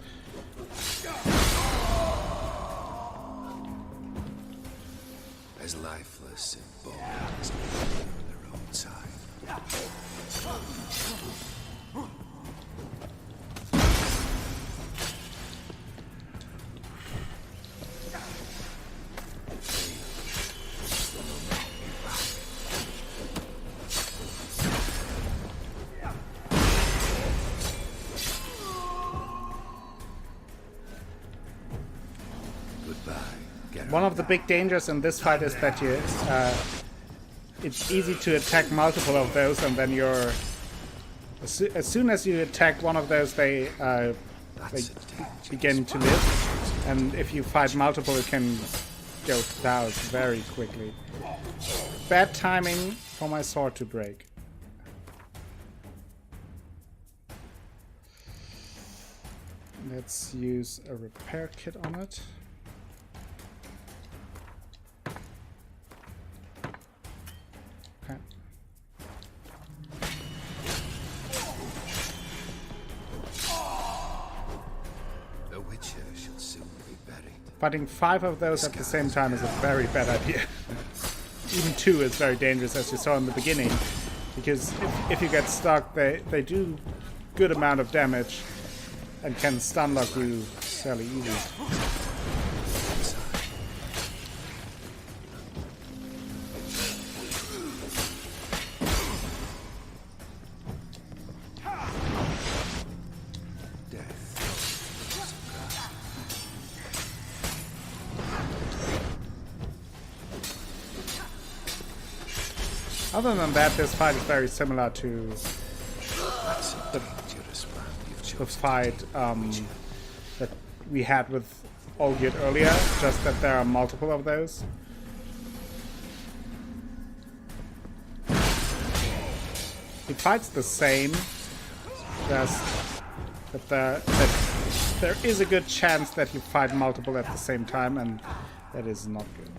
As lifeless and boring as people on their own side. One of the big dangers in this fight is that you, it's easy to attack multiple of those, and then you're as soon as you attack one of those, they begin to live, and if you fight multiple, it can go down very quickly. Bad timing for my sword to break. Let's use a repair kit on it. Okay. The Witcher should soon be buried. Fighting 5 of those at the same time is a very bad idea. Even 2 is very dangerous, as you saw in the beginning, because if you get stuck, they do good amount of damage and can stun lock you fairly easily. Other than that, this fight is very similar to the fight that we had with Olgierd earlier, just that there are multiple of those. He fights the same, just that there is a good chance that you fight multiple at the same time, and that is not good.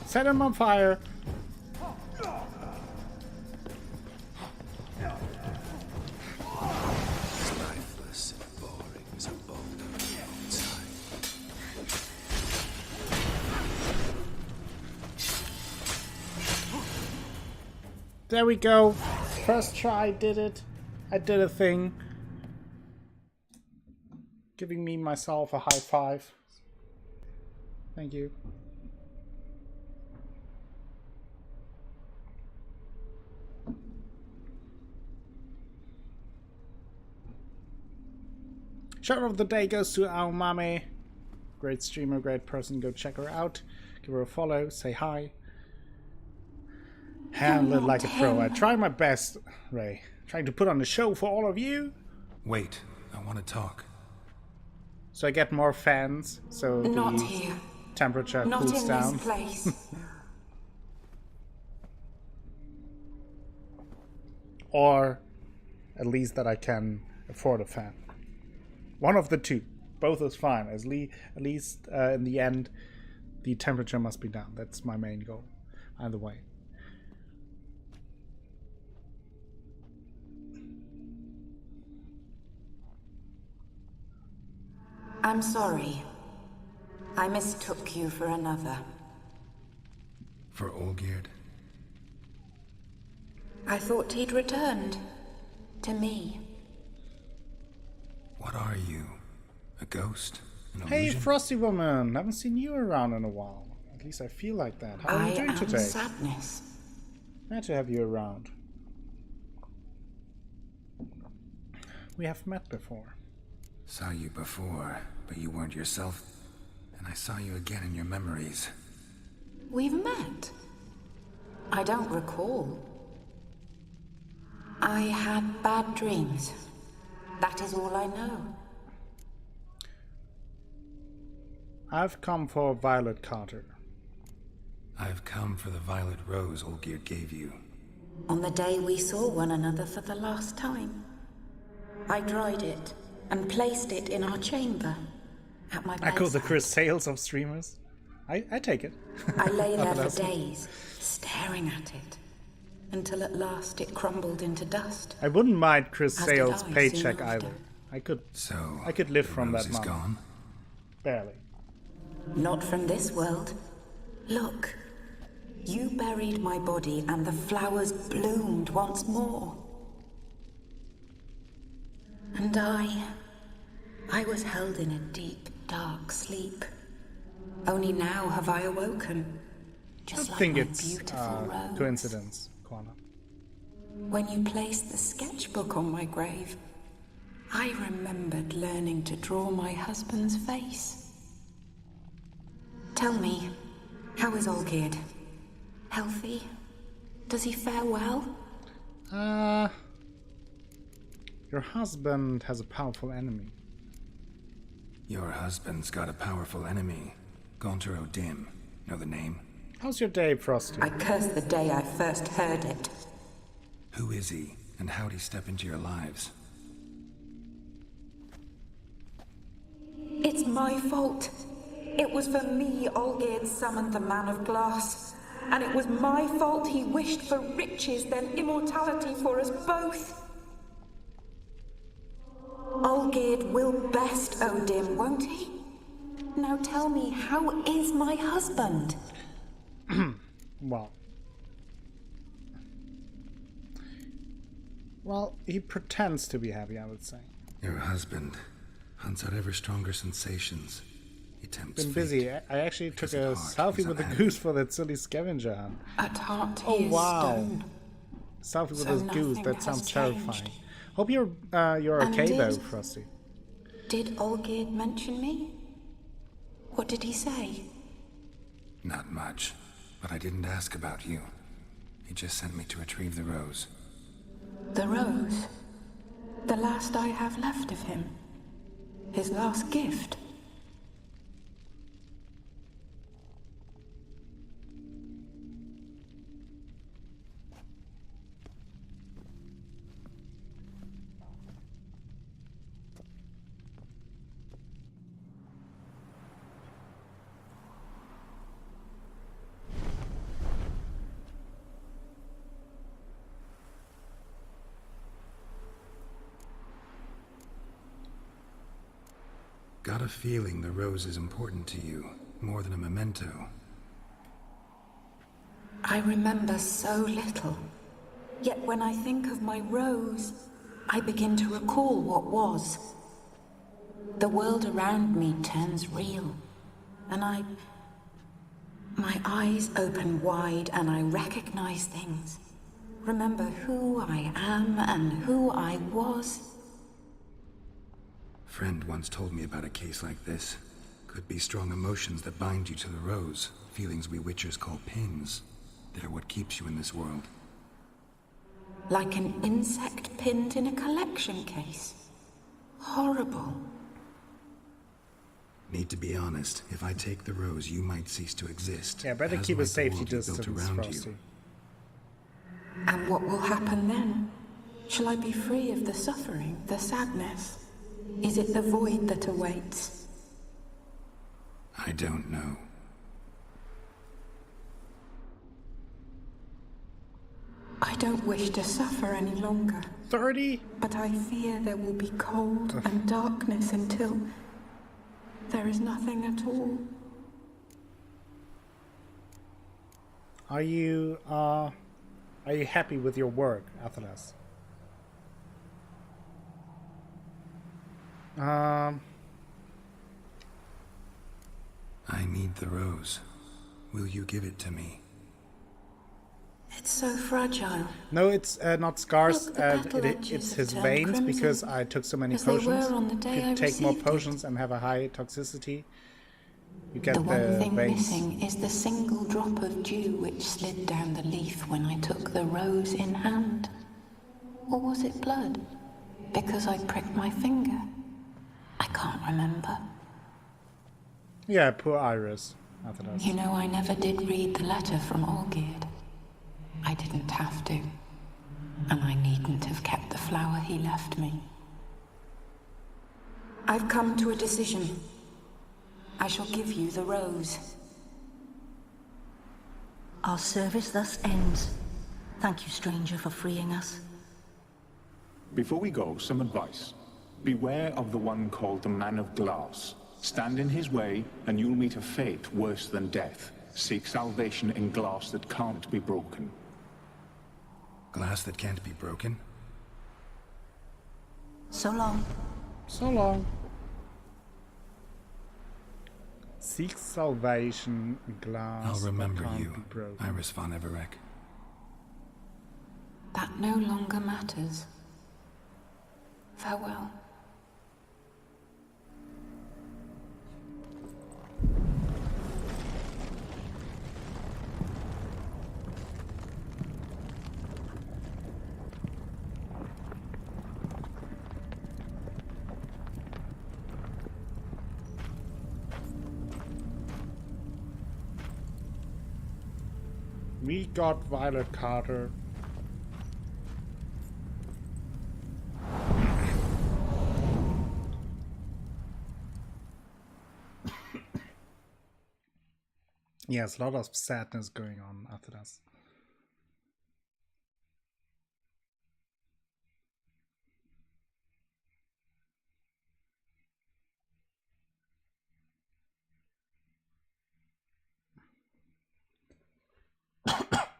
Set him on fire. Lifeless and boring as a boulder outside. There we go. First try, did it. I did a thing. Giving me myself a high five. Thank you. Shout out of the day goes to our mame. Great streamer, great person. Go check her out. Give her a follow. Say hi. Handle it like a pro. I try my best, Ray. Trying to put on a show for all of you. Wait, I want to talk. So I get more fans, so Not the here. temperature Not cools in down. this place. Or at least that I can afford a fan. One of the two. Both is fine. At least in the end, the temperature must be down. That's my main goal. Either way. I'm sorry. I mistook you for another. For Olgierd? I thought he'd returned. To me. What are you? A ghost? An Hey, illusion? Frosty Woman! Haven't seen you around in a while. At least I feel like that. How are you doing today? Sadness. Glad to have you around. We have met before. Saw you before, but you weren't yourself. And I saw you again in your memories. We've met. I don't recall. I had bad dreams. That is all I know. I've come for Violet Carter. I've come for the violet rose Olgierd gave you. On the day we saw one another for the last time, I dried it and placed it in our chamber at my bedside. Echo the Chris Sales of streamers. I take it. I lay there for days, staring at it, until at last it crumbled into dust. I wouldn't mind Chris As Sales' did I, paycheck soon after. either. I could So live the from rose that is money. gone? Barely. Not from this world. Look, you buried my body and the flowers bloomed once more. And I was held in a deep, dark sleep. Only now have I awoken. Just I like think my it's beautiful rose. coincidence, Kwana. When you placed the sketchbook on my grave, I remembered learning to draw my husband's face. Tell me, how is Olgierd? Healthy? Does he fare well? Your husband has a powerful enemy. Your husband's got a powerful enemy. Gaunter O'Dim. Know the name? How's your day, Frosty? I curse the day I first heard it. Who is he, and how'd he step into your lives? It's my fault. It was for me Olgierd summoned the Man of Glass. And it was my fault he wished for riches, then immortality for us both. Olgierd will best O'Dim, won't he? Now tell me, how is my husband? Well, he pretends to be happy, I would say. Your husband hunts out ever stronger sensations. He tempts Been fate. busy. I actually took Because a at heart, selfie he's with the unhappy. goose for that silly scavenger hunt. At heart, he Oh is wow! stone. Selfie with So this goose. nothing That has sounds changed. terrifying. Hope you're And okay though, did- Frosty. Did Olgierd mention me? What did he say? Not much, but I didn't ask about you. He just sent me to retrieve the rose. The rose. The last I have left of him. His last gift. Got a feeling the rose is important to you, more than a memento. I remember so little. Yet when I think of my rose, I begin to recall what was. The world around me turns real, and my eyes open wide and I recognize things. Remember who I am and who I was. Friend once told me about a case like this. Could be strong emotions that bind you to the rose. Feelings we witchers call pins. They're what keeps you in this world. Like an insect pinned in a collection case. Horrible. Need to be honest. If I take the rose, you might cease to exist. Yeah, better As keep a might the safety world you built distance, around Frosty. you. And what will happen then? Shall I be free of the suffering, the sadness? Is it the void that awaits? I don't know. I don't wish to suffer any longer. 30? But I fear there will be cold and darkness until there is nothing at all. Are you happy with your work, Athelas? I need the rose. Will you give it to me? It's so fragile. No, it's not scars. Look, the petal It's edges his have turned veins crimson, because I took so many as they potions. were on the day I You take more received it. potions and have a high toxicity. You get The one the thing veins. missing is the single drop of dew which slid down the leaf when I took the rose in hand. Or was it blood? Because I pricked my finger. I can't remember. Yeah, poor Iris. Athelas. You know, I never did read the letter from Olgierd. I didn't have to. And I needn't have kept the flower he left me. I've come to a decision. I shall give you the rose. Our service thus ends. Thank you, stranger, for freeing us. Before we go, some advice. Beware of the one called the Man of Glass. Stand in his way, and you'll meet a fate worse than death. Seek salvation in glass that can't be broken. Glass that can't be broken? So long. So long. Seek salvation, glass. I'll remember that can't you, be broken. Iris von Everec. That no longer matters. Farewell. We got Violet Carter. Yes, a lot of sadness going on after this.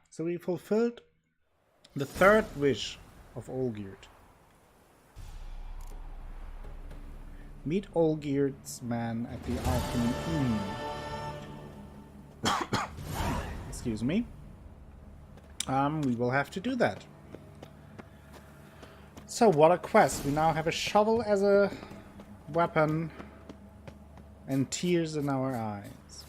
So we fulfilled the third wish of Olgierd. Meet Olgierd's man at the Alchemy Inn. Excuse me. We will have to do that. So what a quest. We now have a shovel as a weapon and tears in our eyes.